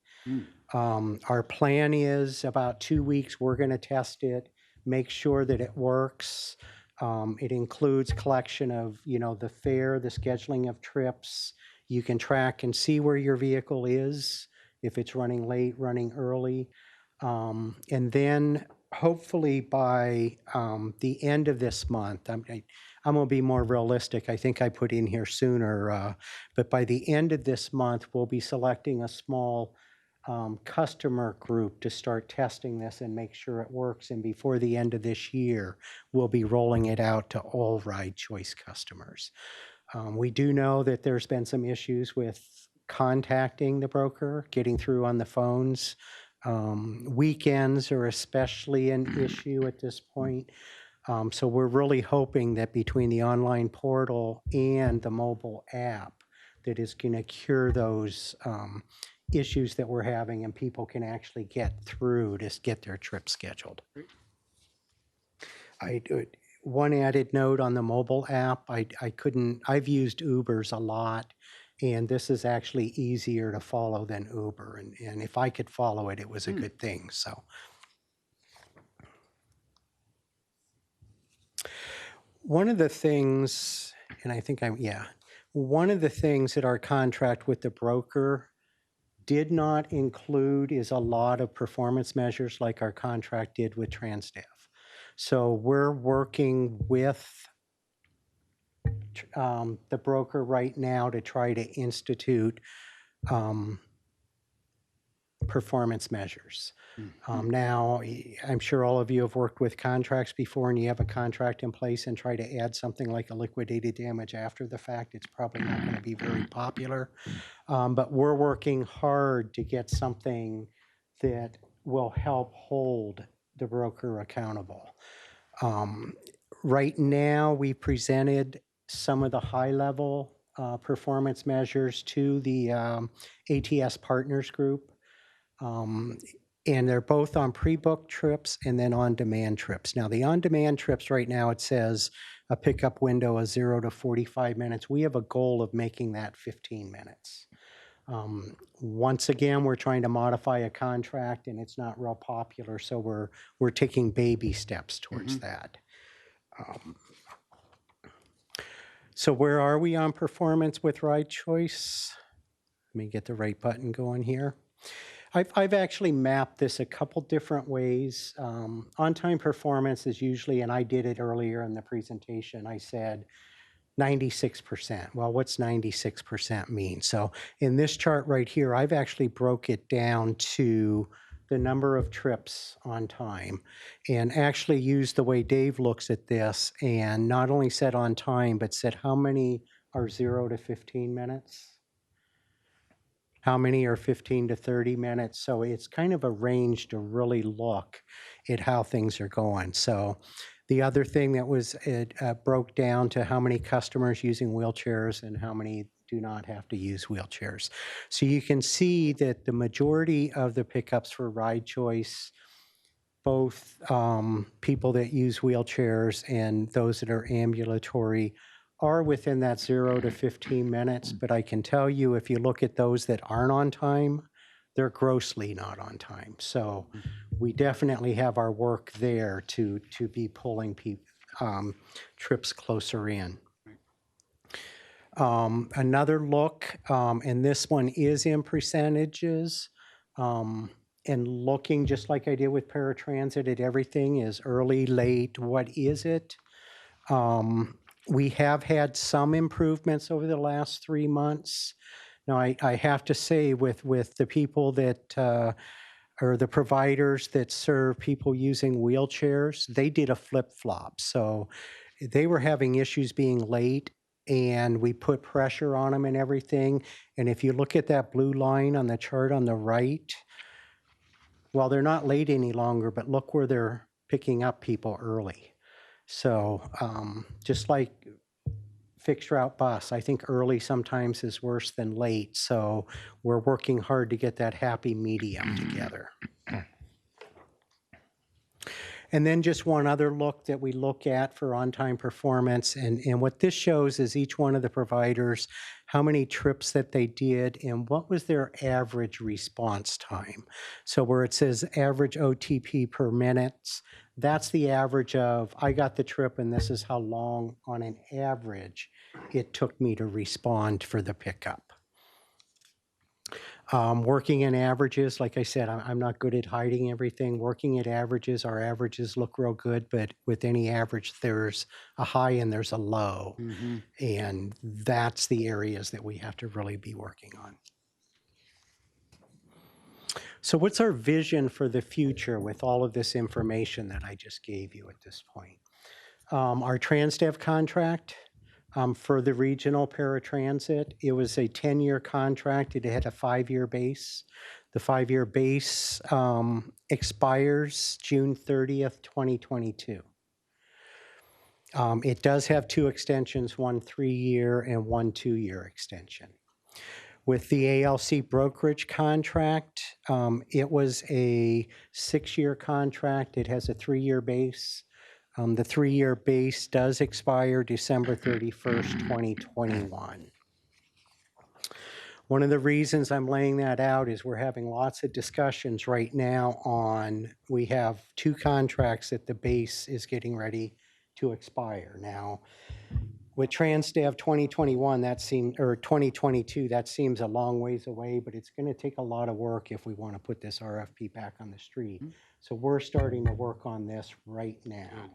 Our plan is about 2 weeks, we're going to test it, make sure that it works. It includes collection of, the fare, the scheduling of trips. You can track and see where your vehicle is, if it's running late, running early. And then hopefully by the end of this month, I'm going to be more realistic. I think I put in here sooner, but by the end of this month, we'll be selecting a small customer group to start testing this and make sure it works. And before the end of this year, we'll be rolling it out to all Ride Choice customers. We do know that there's been some issues with contacting the broker, getting through on the phones. Weekends are especially an issue at this point. So we're really hoping that between the online portal and the mobile app, that is going to cure those issues that we're having, and people can actually get through to get their trip scheduled. One added note on the mobile app, I've used Ubers a lot, and this is actually easier to follow than Uber. And if I could follow it, it was a good thing, so. One of the things, and I think one of the things that our contract with the broker did not include is a lot of performance measures like our contract did with TransDev. So we're working with the broker right now to try to institute performance measures. Now, I'm sure all of you have worked with contracts before, and you have a contract in place and try to add something like a liquidated damage after the fact. It's probably not going to be very popular. But we're working hard to get something that will help hold the broker accountable. Right now, we presented some of the high-level performance measures to the ATS Partners Group. And they're both on pre-booked trips and then on-demand trips. Now, the on-demand trips right now, it says a pickup window of 0 to 45 minutes. We have a goal of making that 15 minutes. Once again, we're trying to modify a contract and it's not real popular, so we're taking baby steps towards that. So where are we on performance with Ride Choice? Let me get the right button going here. I've actually mapped this a couple different ways. On-time performance is usually, and I did it earlier in the presentation, I said 96%. Well, what's 96% mean? So in this chart right here, I've actually broke it down to the number of trips on time and actually used the way Dave looks at this and not only said on time, but said how many are 0 to 15 minutes? How many are 15 to 30 minutes? So it's kind of a range to really look at how things are going. So the other thing that was, it broke down to how many customers using wheelchairs and how many do not have to use wheelchairs. So you can see that the majority of the pickups for Ride Choice, both people that use wheelchairs and those that are ambulatory, are within that 0 to 15 minutes. But I can tell you, if you look at those that aren't on time, they're grossly not on time. So we definitely have our work there to be pulling trips closer in. Another look, and this one is in percentages, and looking just like I did with paratransit at everything is early, late, what is it? We have had some improvements over the last 3 months. Now, I have to say with the people that, or the providers that serve people using wheelchairs, they did a flip-flop. So they were having issues being late, and we put pressure on them and everything. And if you look at that blue line on the chart on the right, well, they're not late any longer, but look where they're picking up people early. So just like fixed route bus, I think early sometimes is worse than late. So we're working hard to get that happy medium together. And then just one other look that we look at for on-time performance. And what this shows is each one of the providers, how many trips that they did and what was their average response time. So where it says average OTP per minute, that's the average of I got the trip and this is how long on an average it took me to respond for the pickup. Working in averages, like I said, I'm not good at hiding everything. Working at averages, our averages look real good, but with any average, there's a high and there's a low. And that's the areas that we have to really be working on. So what's our vision for the future with all of this information that I just gave you at this point? Our TransDev contract, for the regional paratransit, it was a 10-year contract. It had a 5-year base. The 5-year base expires June 30th, 2022. It does have 2 extensions, one 3-year and one 2-year extension. With the ALC brokerage contract, it was a 6-year contract. It has a 3-year base. The 3-year base does expire December 31st, 2021. One of the reasons I'm laying that out is we're having lots of discussions right now on, we have 2 contracts that the base is getting ready to expire. Now, with TransDev 2021, that seems, or 2022, that seems a long ways away, but it's going to take a lot of work if we want to put this RFP back on the street. So we're starting to work on this right now.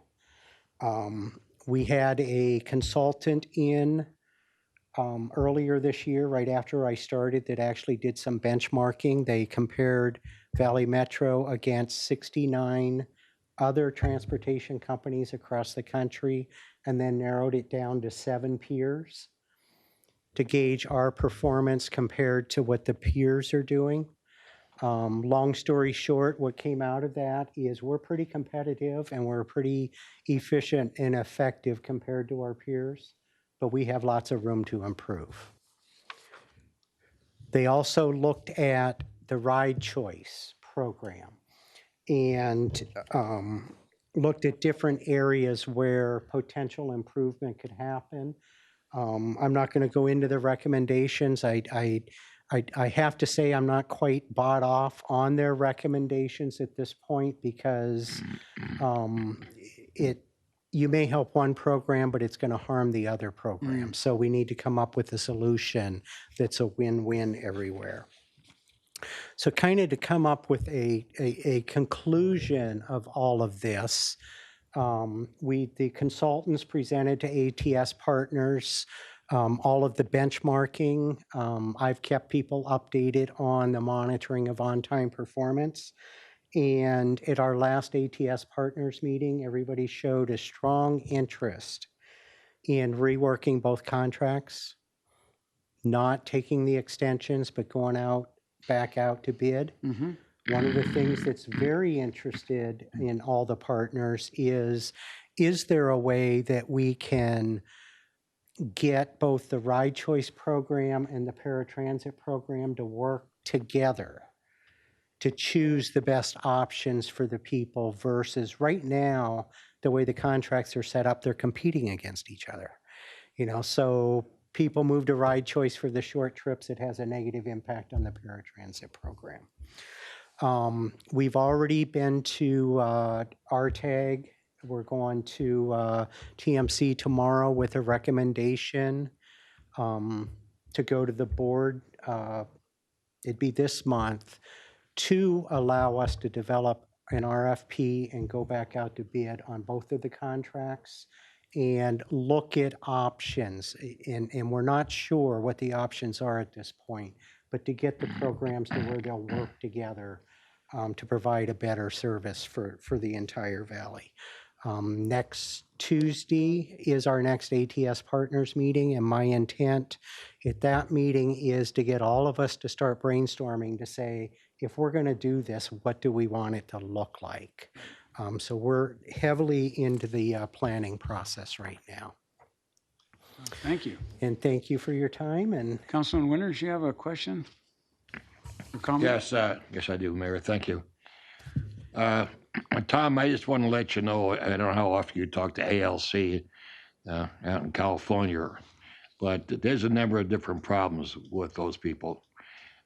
We had a consultant in earlier this year, right after I started, that actually did some benchmarking. They compared Valley Metro against 69 other transportation companies across the country, and then narrowed it down to 7 peers to gauge our performance compared to what the peers are doing. Long story short, what came out of that is we're pretty competitive and we're pretty efficient and effective compared to our peers, but we have lots of room to improve. They also looked at the Ride Choice program and looked at different areas where potential improvement could happen. I'm not going to go into the recommendations. I have to say I'm not quite bought off on their recommendations at this point because you may help one program, but it's going to harm the other program. So we need to come up with a solution that's a win-win everywhere. So kind of to come up with a conclusion of all of this, the consultants presented to ATS partners all of the benchmarking. I've kept people updated on the monitoring of on-time performance. And at our last ATS partners meeting, everybody showed a strong interest in reworking both contracts, not taking the extensions, but going back out to bid. One of the things that's very interested in all the partners is there a way that we can get both the ride choice program and the paratransit program to work together to choose the best options for the people versus right now, the way the contracts are set up, they're competing against each other. So people move to ride choice for the short trips, it has a negative impact on the paratransit program. We've already been to RTAG. We're going to TMC tomorrow with a recommendation to go to the board. It'd be this month to allow us to develop an RFP and go back out to bid on both of the contracts and look at options. And we're not sure what the options are at this point, but to get the programs to where they'll work together to provide a better service for the entire valley. Next Tuesday is our next ATS partners meeting, and my intent at that meeting is to get all of us to start brainstorming to say, if we're going to do this, what do we want it to look like? So we're heavily into the planning process right now. Thank you. And thank you for your time. And Councilman Winters, you have a question or comment? Yes, I do, Mayor. Thank you. Tom, I just want to let you know, I don't know how often you talk to ALC out in California, but there's a number of different problems with those people.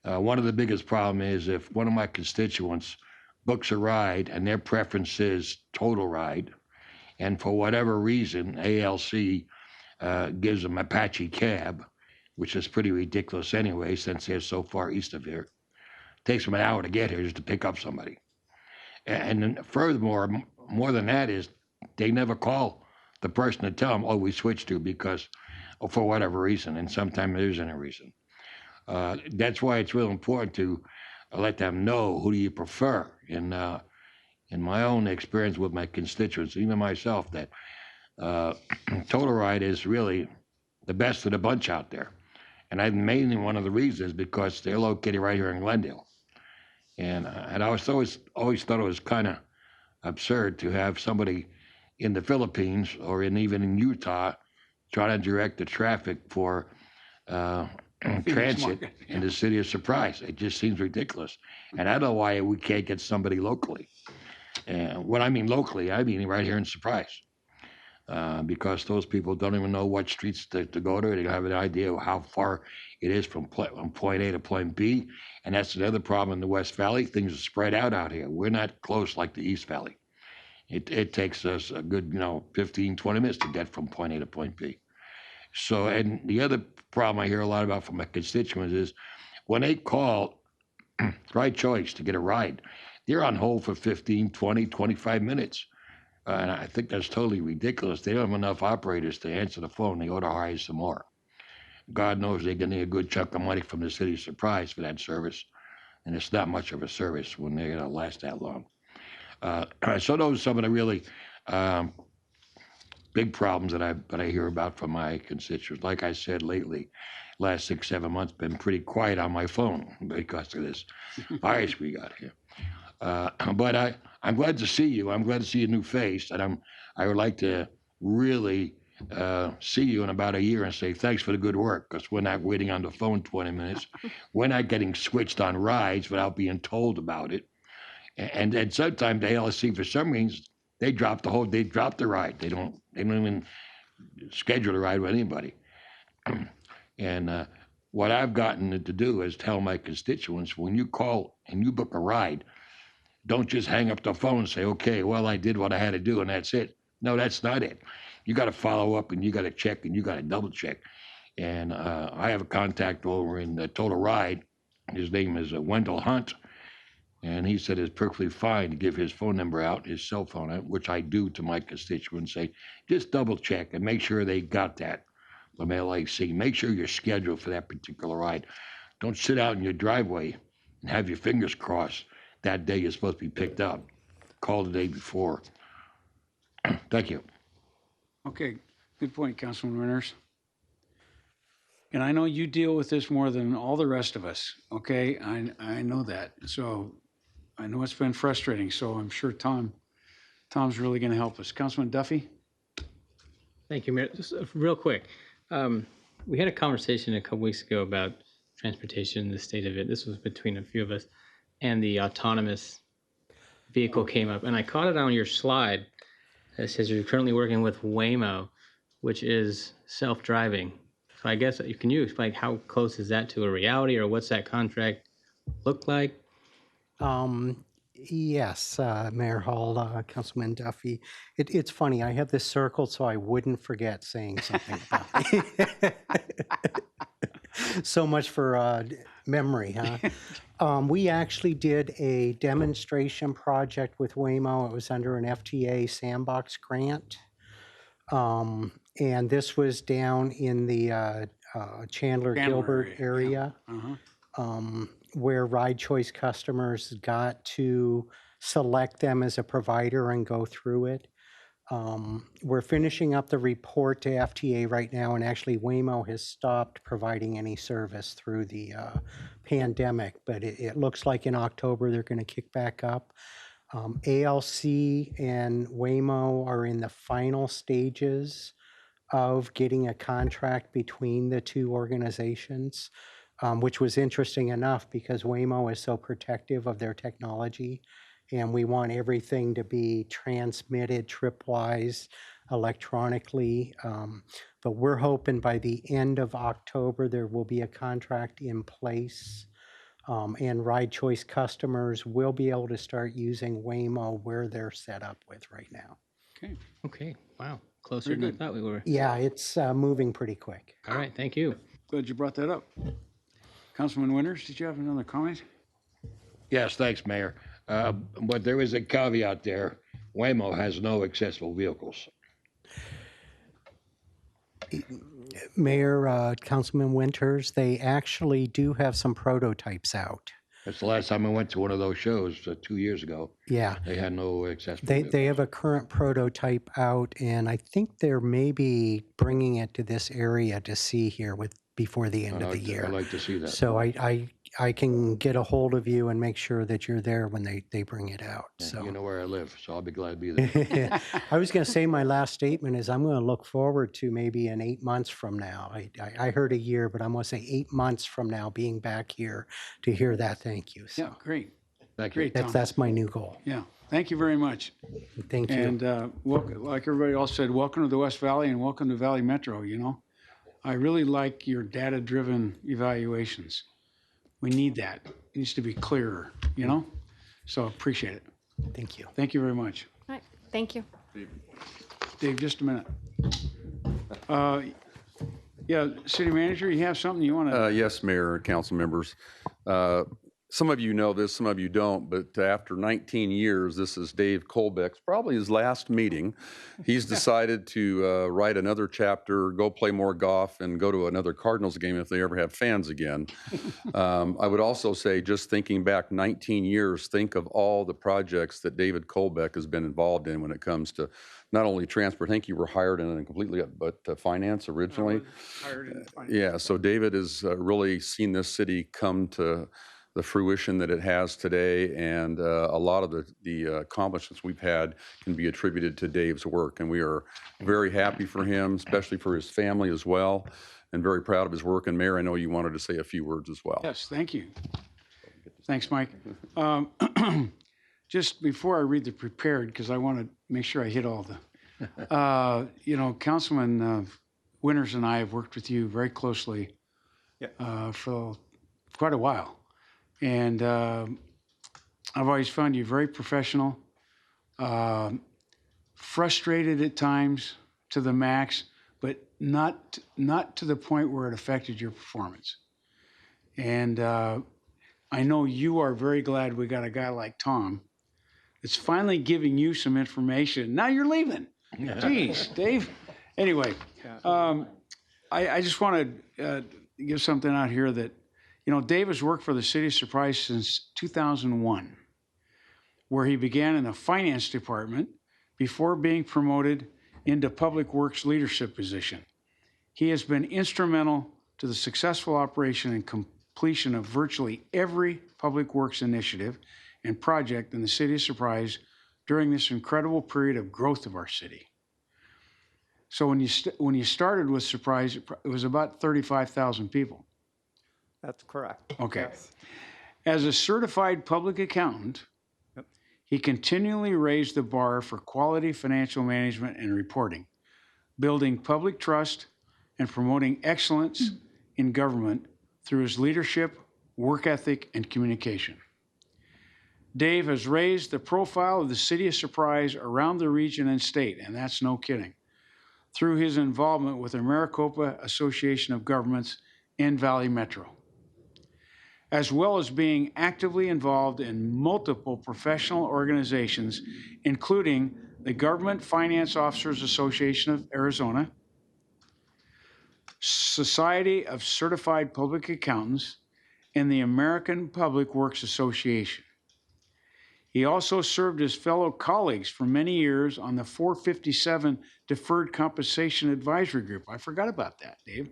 One of the biggest problems is if one of my constituents books a ride and their preference is total ride, and for whatever reason, ALC gives them Apache cab, which is pretty ridiculous anyway, since they're so far east of here. It takes them an hour to get here just to pick up somebody. And then furthermore, more than that is they never call the person to tell them, oh, we switched to because for whatever reason, and sometimes there isn't a reason. That's why it's real important to let them know who do you prefer. In my own experience with my constituents, even myself, that Total Ride is really the best of the bunch out there. And mainly one of the reasons is because they're located right here in Glendale. And I was always thought it was kind of absurd to have somebody in the Philippines or even in Utah trying to direct the traffic for transit in the city of Surprise. It just seems ridiculous. And I don't know why we can't get somebody locally. And when I mean locally, I mean right here in Surprise. Because those people don't even know what streets to go to. They don't have an idea of how far it is from point A to point B. And that's another problem in the West Valley. Things are spread out here. We're not close like the East Valley. It takes us a good, 15, 20 minutes to get from point A to point B. So, and the other problem I hear a lot about from my constituents is when they call Ride Choice to get a ride, they're on hold for 15, 20, 25 minutes. And I think that's totally ridiculous. They don't have enough operators to answer the phone. They ought to hire some more. God knows they're getting a good chunk of money from the city of Surprise for that service. And it's not much of a service when they're going to last that long. So those are some of the really big problems that I hear about from my constituents. Like I said lately, last 6-7 months, been pretty quiet on my phone because of this virus we got here. But I'm glad to see you. I'm glad to see a new face, and I would like to really see you in about a year and say thanks for the good work, because we're not waiting on the phone 20 minutes. We're not getting switched on rides without being told about it. And sometimes the ALC, for some reason, they drop the ride. They don't even schedule a ride with anybody. And What I've gotten to do is tell my constituents, when you call and you book a ride, don't just hang up the phone and say, okay, well, I did what I had to do and that's it. No, that's not it. You got to follow up and you got to check and you got to double check. And I have a contact over in Total Ride. His name is Wendell Hunt. And he said it's perfectly fine to give his phone number out, his cell phone out, which I do to my constituents. Say, just double check and make sure they got that from LAC. Make sure you're scheduled for that particular ride. Don't sit out in your driveway and have your fingers crossed that day you're supposed to be picked up. Call the day before. Thank you. Okay, good point, Councilman Winters. And I know you deal with this more than all the rest of us, okay? I know that. So I know it's been frustrating, so I'm sure Tom's really going to help us. Councilman Duffy? Thank you, Mayor. Just real quick. We had a conversation a couple weeks ago about transportation, the state of it. This was between a few of us, and the autonomous vehicle came up. And I caught it on your slide. It says you're currently working with Waymo, which is self-driving. So I guess, can you explain how close is that to a reality, or what's that contract look like? Yes, Mayor Hall, Councilman Duffy. It's funny, I have this circled so I wouldn't forget saying something about it. So much for memory, huh? We actually did a demonstration project with Waymo. It was under an FTA sandbox grant. And this was down in the Chandler Gilbert area. Where Ride Choice customers got to select them as a provider and go through it. We're finishing up the report to FTA right now, and actually Waymo has stopped providing any service through the pandemic, but it looks like in October they're going to kick back up. ALC and Waymo are in the final stages of getting a contract between the two organizations. Which was interesting enough because Waymo is so protective of their technology, and we want everything to be transmitted tripwise electronically. But we're hoping by the end of October there will be a contract in place, and Ride Choice customers will be able to start using Waymo where they're set up with right now. Okay. Okay, wow, closer than I thought we were. Yeah, it's moving pretty quick. All right, thank you. Glad you brought that up. Councilman Winters, did you have another comment? Yes, thanks, Mayor. But there is a caveat there. Waymo has no accessible vehicles. Mayor, Councilman Winters, they actually do have some prototypes out. That's the last time I went to one of those shows 2 years ago. Yeah. They had no accessible They vehicles. have a current prototype out, and I think they're maybe bringing it to this area to see here before the end of the year. I'd like to see that. So I can get a hold of you and make sure that you're there when they bring it out. So You know where I live, so I'll be glad to be there. I was going to say my last statement is I'm going to look forward to maybe in 8 months from now. I heard a year, but I'm going to say 8 months from now being back here to hear that. Thank you. So Yeah, great. Thank you. Great, Tom. that's my new goal. Yeah, thank you very much. Thank you. And welcome, like everybody else said, welcome to the West Valley and welcome to Valley Metro, you know. I really like your data-driven evaluations. We need that. It needs to be clearer, you know? So appreciate it. Thank you. Thank you very much. All right, thank you. Dave, just a minute. Yeah, City Manager, you have something you want to? Yes, Mayor and council members. Some of you know this, some of you don't, but after 19 years, this is Dave Colbeck's, probably his last meeting. He's decided to write another chapter, go play more golf, and go to another Cardinals game if they ever have fans again. I would also say, just thinking back 19 years, think of all the projects that David Colbeck has been involved in when it comes to not only transport. I think you were hired in it completely, but finance originally. Hired in finance. Yeah, so David has really seen this city come to the fruition that it has today, and a lot of the accomplishments we've had can be attributed to Dave's work, and we are very happy for him, especially for his family as well, and very proud of his work. And Mayor, I know you wanted to say a few words as well. Yes, thank you. Thanks, Mike. Just before I read the prepared, because I want to make sure I hit all the, you know, Councilman Winters and I have worked with you very closely for quite a while. And I've always found you very professional, frustrated at times to the max, but not to the point where it affected your performance. And I know you are very glad we got a guy like Tom that's finally giving you some information. Now you're leaving. Jeez, Dave. Anyway, I just want to give something out here that, Dave has worked for the City of Surprise since 2001, where he began in the finance department before being promoted into Public Works leadership position. He has been instrumental to the successful operation and completion of virtually every Public Works initiative and project in the City of Surprise during this incredible period of growth of our city. So when you started with Surprise, it was about 35,000 people. That's correct. Okay. Yes. As a certified public accountant, he continually raised the bar for quality financial management and reporting, building public trust and promoting excellence in government through his leadership, work ethic, and communication. Dave has raised the profile of the City of Surprise around the region and state, and that's no kidding, through his involvement with the Maricopa Association of Governments and Valley Metro, as well as being actively involved in multiple professional organizations, including the Government Finance Officers Association of Arizona, Society of Certified Public Accountants, and the American Public Works Association. He also served his fellow colleagues for many years on the 457 Deferred Compensation Advisory Group. I forgot about that, Dave.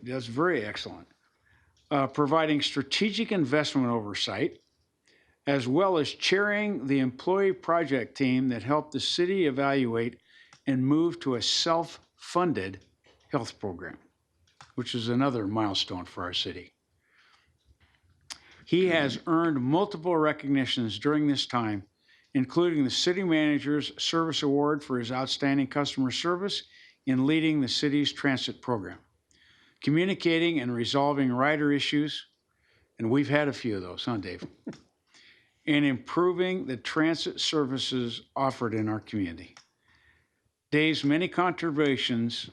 That's very excellent. Providing strategic investment oversight, as well as chairing the employee project team that helped the city evaluate and move to a self-funded health program, which is another milestone for our city. He has earned multiple recognitions during this time, including the City Manager's Service Award for his outstanding customer service in leading the city's transit program, communicating and resolving rider issues, and we've had a few of those, huh, Dave? And improving the transit services offered in our community. Dave's many contributions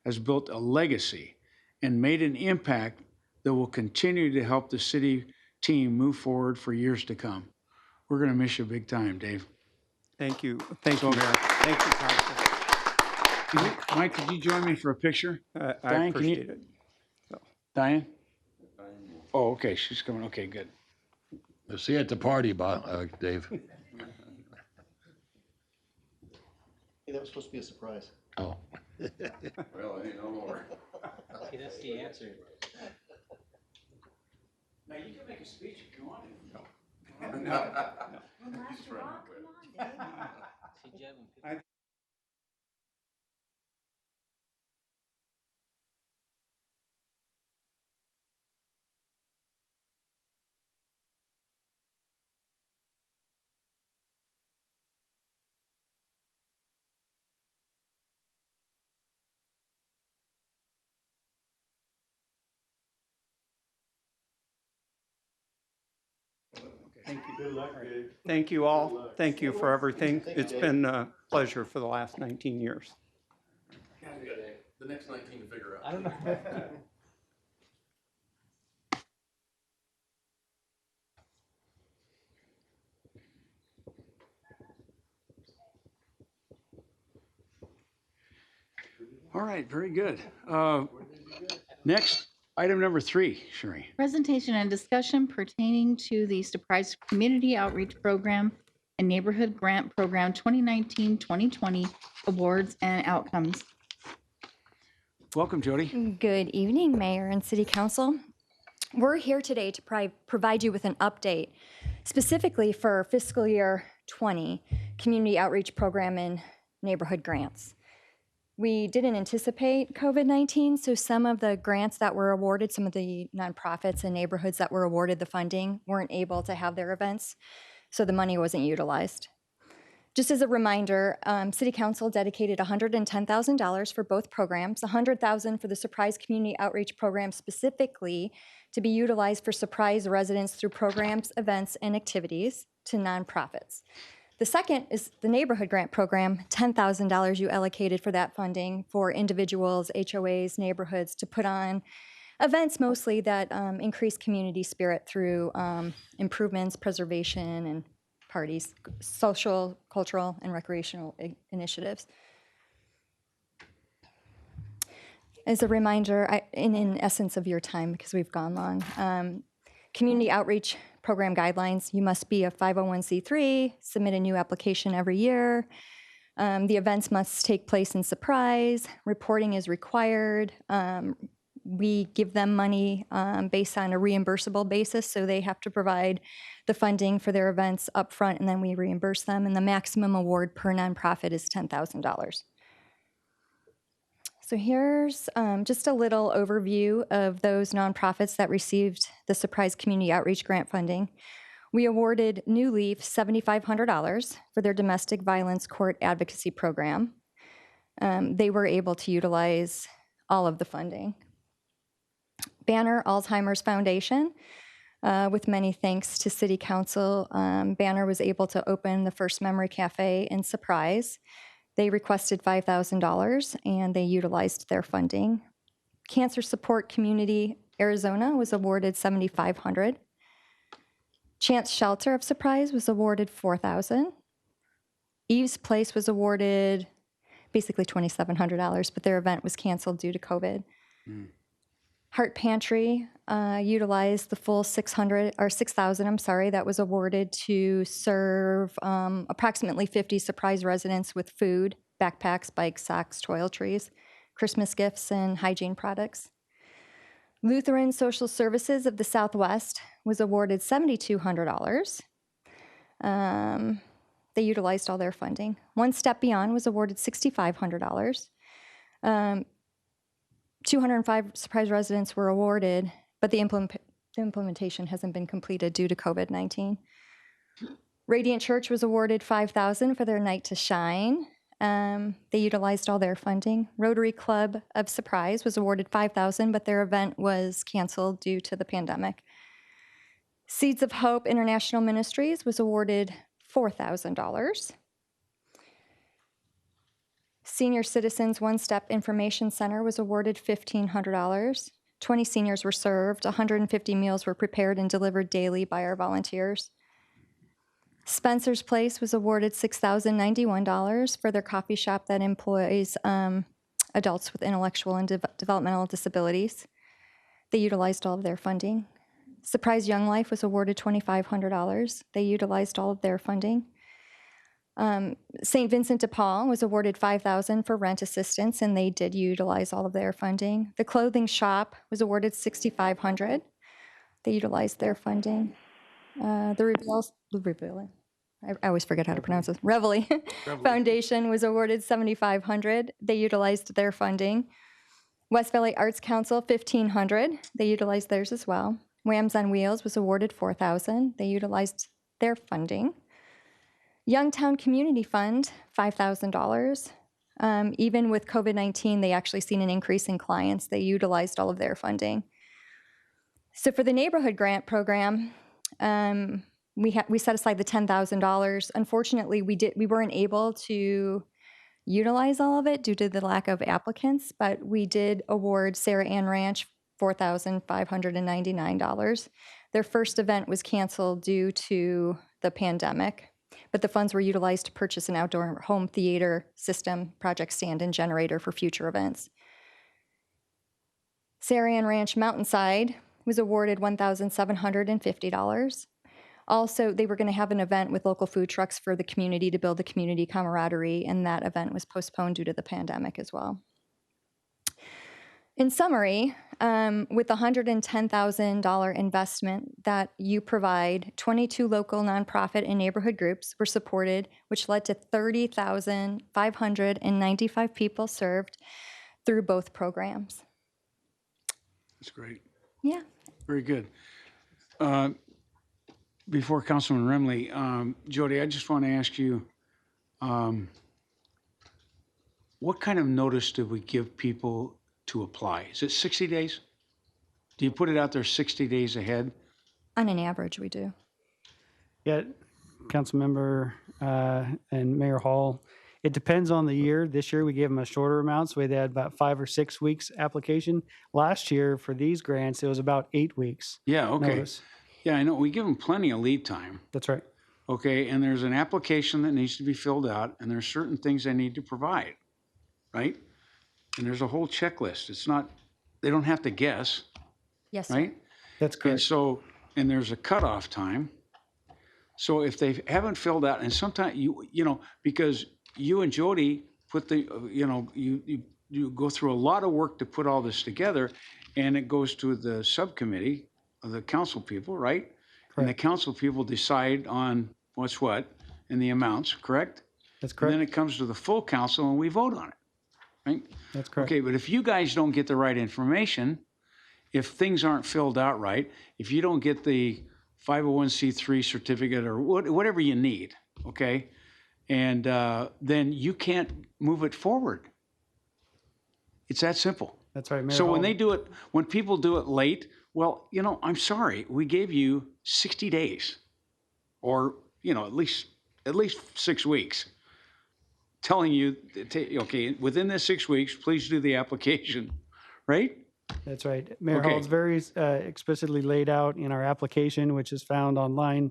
has built a legacy and made an impact that will continue to help the city team move forward for years to come. We're going to miss you big time, Dave. Thank you. Thank you, Mayor. Thank you, Council. Mike, could you join me for a picture? I Diane, appreciate it. Diane? Oh, okay, she's coming. Okay, good. We'll see you at the party, Dave. Hey, that was supposed to be a surprise. Oh. Well, it ain't no more. See, that's the answer. Now, you can make a speech if you want to. See, Jeb, when people- Thank you. Good luck, Dave. Thank you all. Thank you for everything. It's been a pleasure for the last 19 years. The next 19 to figure out. I don't know. All right, very good. Next, item number 3, Sherry. Presentation and discussion pertaining to the Surprise Community Outreach Program and Neighborhood Grant Program 2019-2020 awards and outcomes. Welcome, Jody. Good evening, Mayor and City Council. We're here today to provide you with an update, specifically for fiscal year 20 Community Outreach Program and Neighborhood Grants. We didn't anticipate COVID-19, so some of the grants that were awarded, some of the nonprofits and neighborhoods that were awarded the funding weren't able to have their events, so the money wasn't utilized. Just as a reminder, City Council dedicated $110,000 for both programs, $100,000 for the Surprise Community Outreach Program specifically to be utilized for surprise residents through programs, events, and activities to nonprofits. The second is the Neighborhood Grant Program, $10,000 you allocated for that funding for individuals, HOAs, neighborhoods to put on events mostly that increase community spirit through improvements, preservation, and parties, social, cultural, and recreational initiatives. As a reminder, in essence of your time, because we've gone long, community outreach program guidelines, you must be a 501c3, submit a new application every year. The events must take place in surprise, reporting is required. We give them money based on a reimbursable basis, so they have to provide the funding for their events up front, and then we reimburse them, and the maximum award per nonprofit is $10,000. So here's just a little overview of those nonprofits that received the Surprise Community Outreach Grant funding. We awarded New Leaf $7,500 for their domestic violence court advocacy program. They were able to utilize all of the funding. Banner Alzheimer's Foundation, with many thanks to City Council, Banner was able to open the first Memory Cafe in Surprise. They requested $5,000 and they utilized their funding. Cancer Support Community Arizona was awarded $7,500. Chance Shelter of Surprise was awarded $4,000. Eve's Place was awarded basically $2,700, but their event was canceled due to COVID. Heart Pantry utilized the full $6,000, that was awarded to serve approximately 50 surprise residents with food, backpacks, bikes, socks, toiletries, Christmas gifts, and hygiene products. Lutheran Social Services of the Southwest was awarded $7,200. They utilized all their funding. One Step Beyond was awarded $6,500. 205 surprise residents were awarded, but the implementation hasn't been completed due to COVID-19. Radiant Church was awarded $5,000 for their Night to Shine. They utilized all their funding. Rotary Club of Surprise was awarded $5,000, but their event was canceled due to the pandemic. Seeds of Hope International Ministries was awarded $4,000. Senior Citizens One Step Information Center was awarded $1,500. 20 seniors were served. 150 meals were prepared and delivered daily by our volunteers. Spencer's Place was awarded $6,091 for their coffee shop that employs adults with intellectual and developmental disabilities. They utilized all of their funding. Surprise Young Life was awarded $2,500. They utilized all of their funding. St. Vincent de Paul was awarded $5,000 for rent assistance, and they did utilize all of their funding. The Clothing Shop was awarded $6,500. They utilized their funding. I always forget how to pronounce this. Reveille Foundation was awarded $7,500. They utilized their funding. West Valley Arts Council, $1,500. They utilized theirs as well. Whams on Wheels was awarded $4,000. They utilized their funding. Youngtown Community Fund, $5,000. Even with COVID-19, they actually seen an increase in clients. They utilized all of their funding. So for the Neighborhood Grant Program, we set aside the $10,000. Unfortunately, we weren't able to utilize all of it due to the lack of applicants, but we did award Sarah Ann Ranch $4,599. Their first event was canceled due to the pandemic, but the funds were utilized to purchase an outdoor home theater system, project stand, and generator for future events. Sarah Ann Ranch Mountainside was awarded $1,750. Also, they were going to have an event with local food trucks for the community to build the community camaraderie, and that event was postponed due to the pandemic as well. In summary, with the $110,000 investment that you provide, 22 local nonprofit and neighborhood groups were supported, which led to 30,595 people served through both programs. That's great. Yeah. Very good. Before Councilman Remley, Jody, I just want to ask you, What kind of notice do we give people to apply? Is it 60 days? Do you put it out there 60 days ahead? On an average, we do. Yeah, Councilmember and Mayor Hall, it depends on the year. This year, we gave them a shorter amount, so they had about 5 or 6 weeks application. Last year, for these grants, it was about 8 weeks. Yeah, okay. notice. Yeah, I know. We give them plenty of lead time. That's right. Okay, and there's an application that needs to be filled out, and there's certain things they need to provide, right? And there's a whole checklist. It's not, they don't have to guess, Yes, sir. right? That's And correct. so, and there's a cutoff time. So if they haven't filled out, and sometimes you know, because you and Jody put the, you go through a lot of work to put all this together, and it goes to the subcommittee of the council people, right? And the council people decide on what's what and the amounts, correct? That's And correct. then it comes to the full council and we vote on it, right? That's correct. Okay, but if you guys don't get the right information, if things aren't filled out right, if you don't get the 501c3 certificate or whatever you need, okay? And then you can't move it forward. It's that simple. That's right, Mayor So when Hall. they do it, when people do it late, well, I'm sorry, we gave you 60 days or, at least 6 weeks telling you, okay, within this 6 weeks, please do the application, right? That's right. Mayor Hall, Okay. it's very explicitly laid out in our application, which is found online.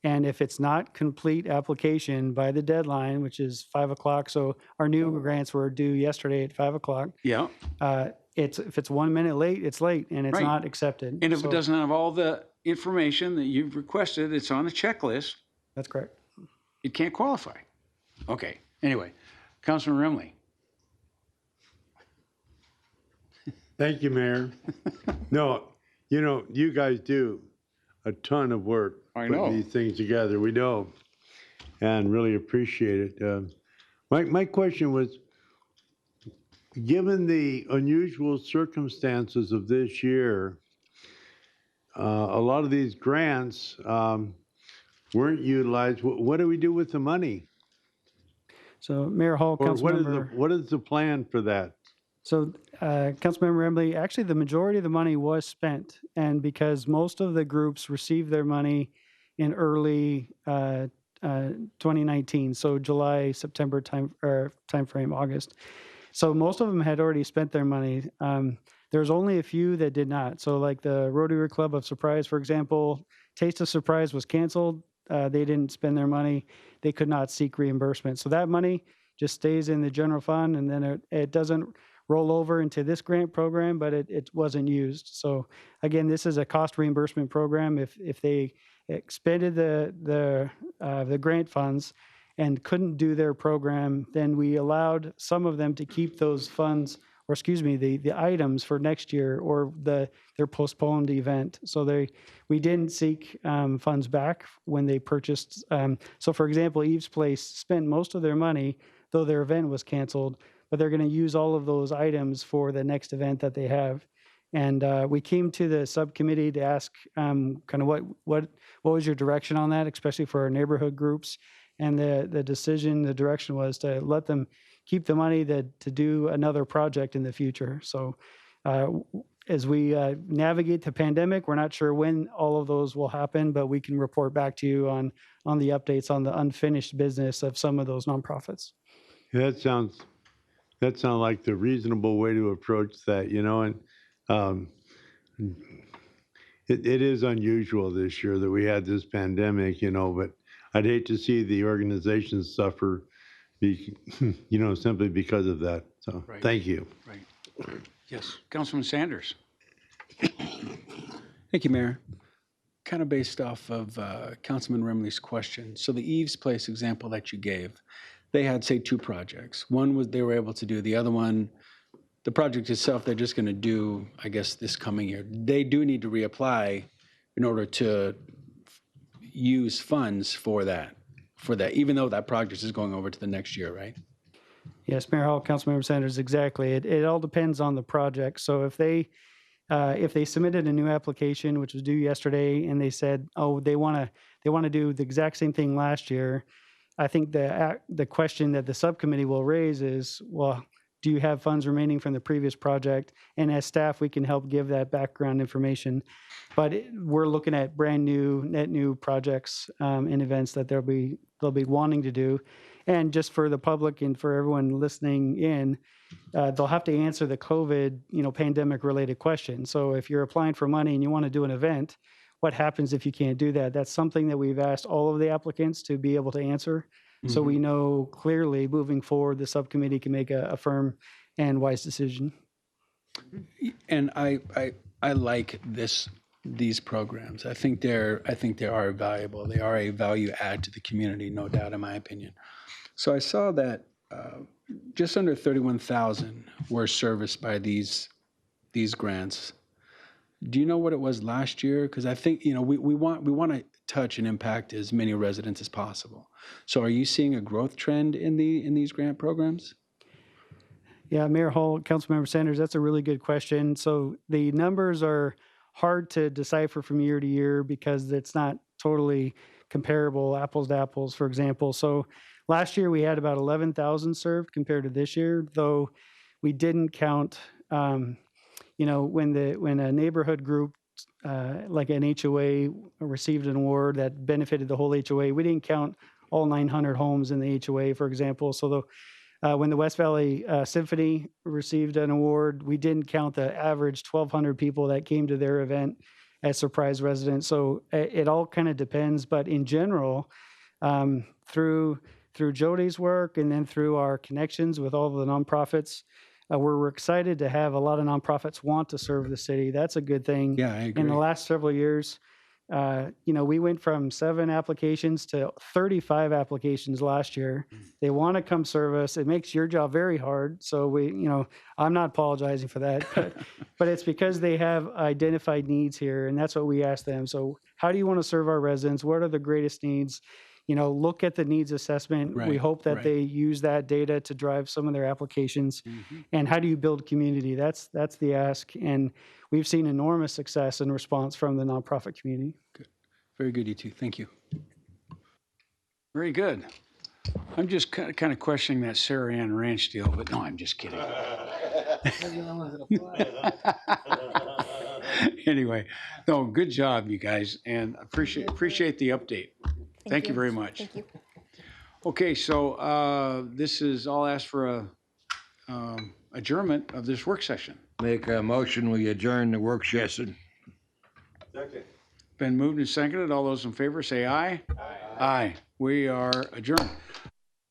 And if it's not complete application by the deadline, which is 5 o'clock, so our new grants were due yesterday at 5 o'clock. Yeah. If it's 1 minute late, it's late and it's Right. not accepted. And if So- it doesn't have all the information that you've requested, it's on a checklist, That's correct. it can't qualify. Okay, anyway, Councilman Remley. Thank you, Mayor. No, you guys do a ton of work I know. putting these things together. We know, and really appreciate it. My question was, given the unusual circumstances of this year, a lot of these grants weren't utilized. What do we do with the money? So Mayor Hall, Or Councilmember. what is the plan for that? So, Councilmember Embley, actually, the majority of the money was spent, and because most of the groups received their money in early 2019, so July, September timeframe, August. So most of them had already spent their money. There's only a few that did not. So, like the Rotary Club of Surprise, for example, Taste of Surprise was canceled. They didn't spend their money. They could not seek reimbursement. So that money just stays in the general fund, and then it doesn't roll over into this grant program, but it wasn't used. So again, this is a cost reimbursement program. If they expended the grant funds and couldn't do their program, then we allowed some of them to keep those funds, or excuse me, the items for next year or their postponed event. So we didn't seek funds back when they purchased. So for example, Eve's Place spent most of their money, though their event was canceled, but they're going to use all of those items for the next event that they have. And we came to the subcommittee to ask kind of what was your direction on that, especially for our neighborhood groups. And the direction was to let them keep the money to do another project in the future. So as we navigate the pandemic, we're not sure when all of those will happen, but we can report back to you on the updates on the unfinished business of some of those nonprofits. Yeah, that sounds like the reasonable way to approach that, and it is unusual this year that we had this pandemic, but I'd hate to see the organizations suffer, simply because of that. So, Right. Thank you. Right. Yes, Councilman Sanders. Thank you, Mayor. Kind of based off of Councilman Remley's question. So the Eve's Place example that you gave, they had, say, 2 projects. One was they were able to do, the other one, the project itself, they're just going to do, I guess, this coming year. They do need to reapply in order to use funds for that, even though that project is going over to the next year, right? Yes, Mayor Hall, Councilmember Sanders, exactly. It all depends on the project. So if they submitted a new application, which was due yesterday, and they said, oh, they want to do the exact same thing last year, I think the question that the subcommittee will raise is, well, do you have funds remaining from the previous project? And as staff, we can help give that background information. But we're looking at brand new, net new projects and events that they'll be wanting to do. And just for the public and for everyone listening in, they'll have to answer the COVID, pandemic related question. So if you're applying for money and you want to do an event, what happens if you can't do that? That's something that we've asked all of the applicants to be able to answer. So we know clearly moving forward, the subcommittee can make a firm and wise decision. And I like these programs. I think they are valuable. They are a value add to the community, no doubt, in my opinion. So I saw that just under 31,000 were serviced by these grants. Do you know what it was last year? Because I think we want to touch and impact as many residents as possible. So are you seeing a growth trend in these grant programs? Yeah, Mayor Hall, Councilmember Sanders, that's a really good question. So the numbers are hard to decipher from year to year because it's not totally comparable, apples to apples, for example. So last year we had about 11,000 served compared to this year, though we didn't count, when a neighborhood group like an HOA received an award that benefited the whole HOA, we didn't count all 900 homes in the HOA, for example. So when the West Valley Symphony received an award, we didn't count the average 1,200 people that came to their event as surprise residents. So it all kind of depends. But in general, through Jody's work and then through our connections with all of the nonprofits, we're excited to have a lot of nonprofits want to serve the city. That's a good thing. Yeah, I agree. In the last several years, we went from 7 applications to 35 applications last year. They want to come serve us. It makes your job very hard. So I'm not apologizing for that, but it's because they have identified needs here, and that's what we ask them. So how do you want to serve our residents? What are the greatest needs? Look at the needs assessment. We hope that they use that data to drive some of their applications. And how do you build community? That's the ask. And we've seen enormous success and response from the nonprofit community. Good. Very good, you two. Thank you. Very good. I'm just kind of questioning that Sarah Ann Ranch deal, but no, I'm just kidding. Anyway, no, good job, you guys, and appreciate the update. Thank you very much. Thank you. Okay, so this is, I'll ask for a adjournment of this work session. Make a motion, we adjourn the work session. Second. Been moved and seconded. All those in favor say aye. Aye. Aye. We are adjourned.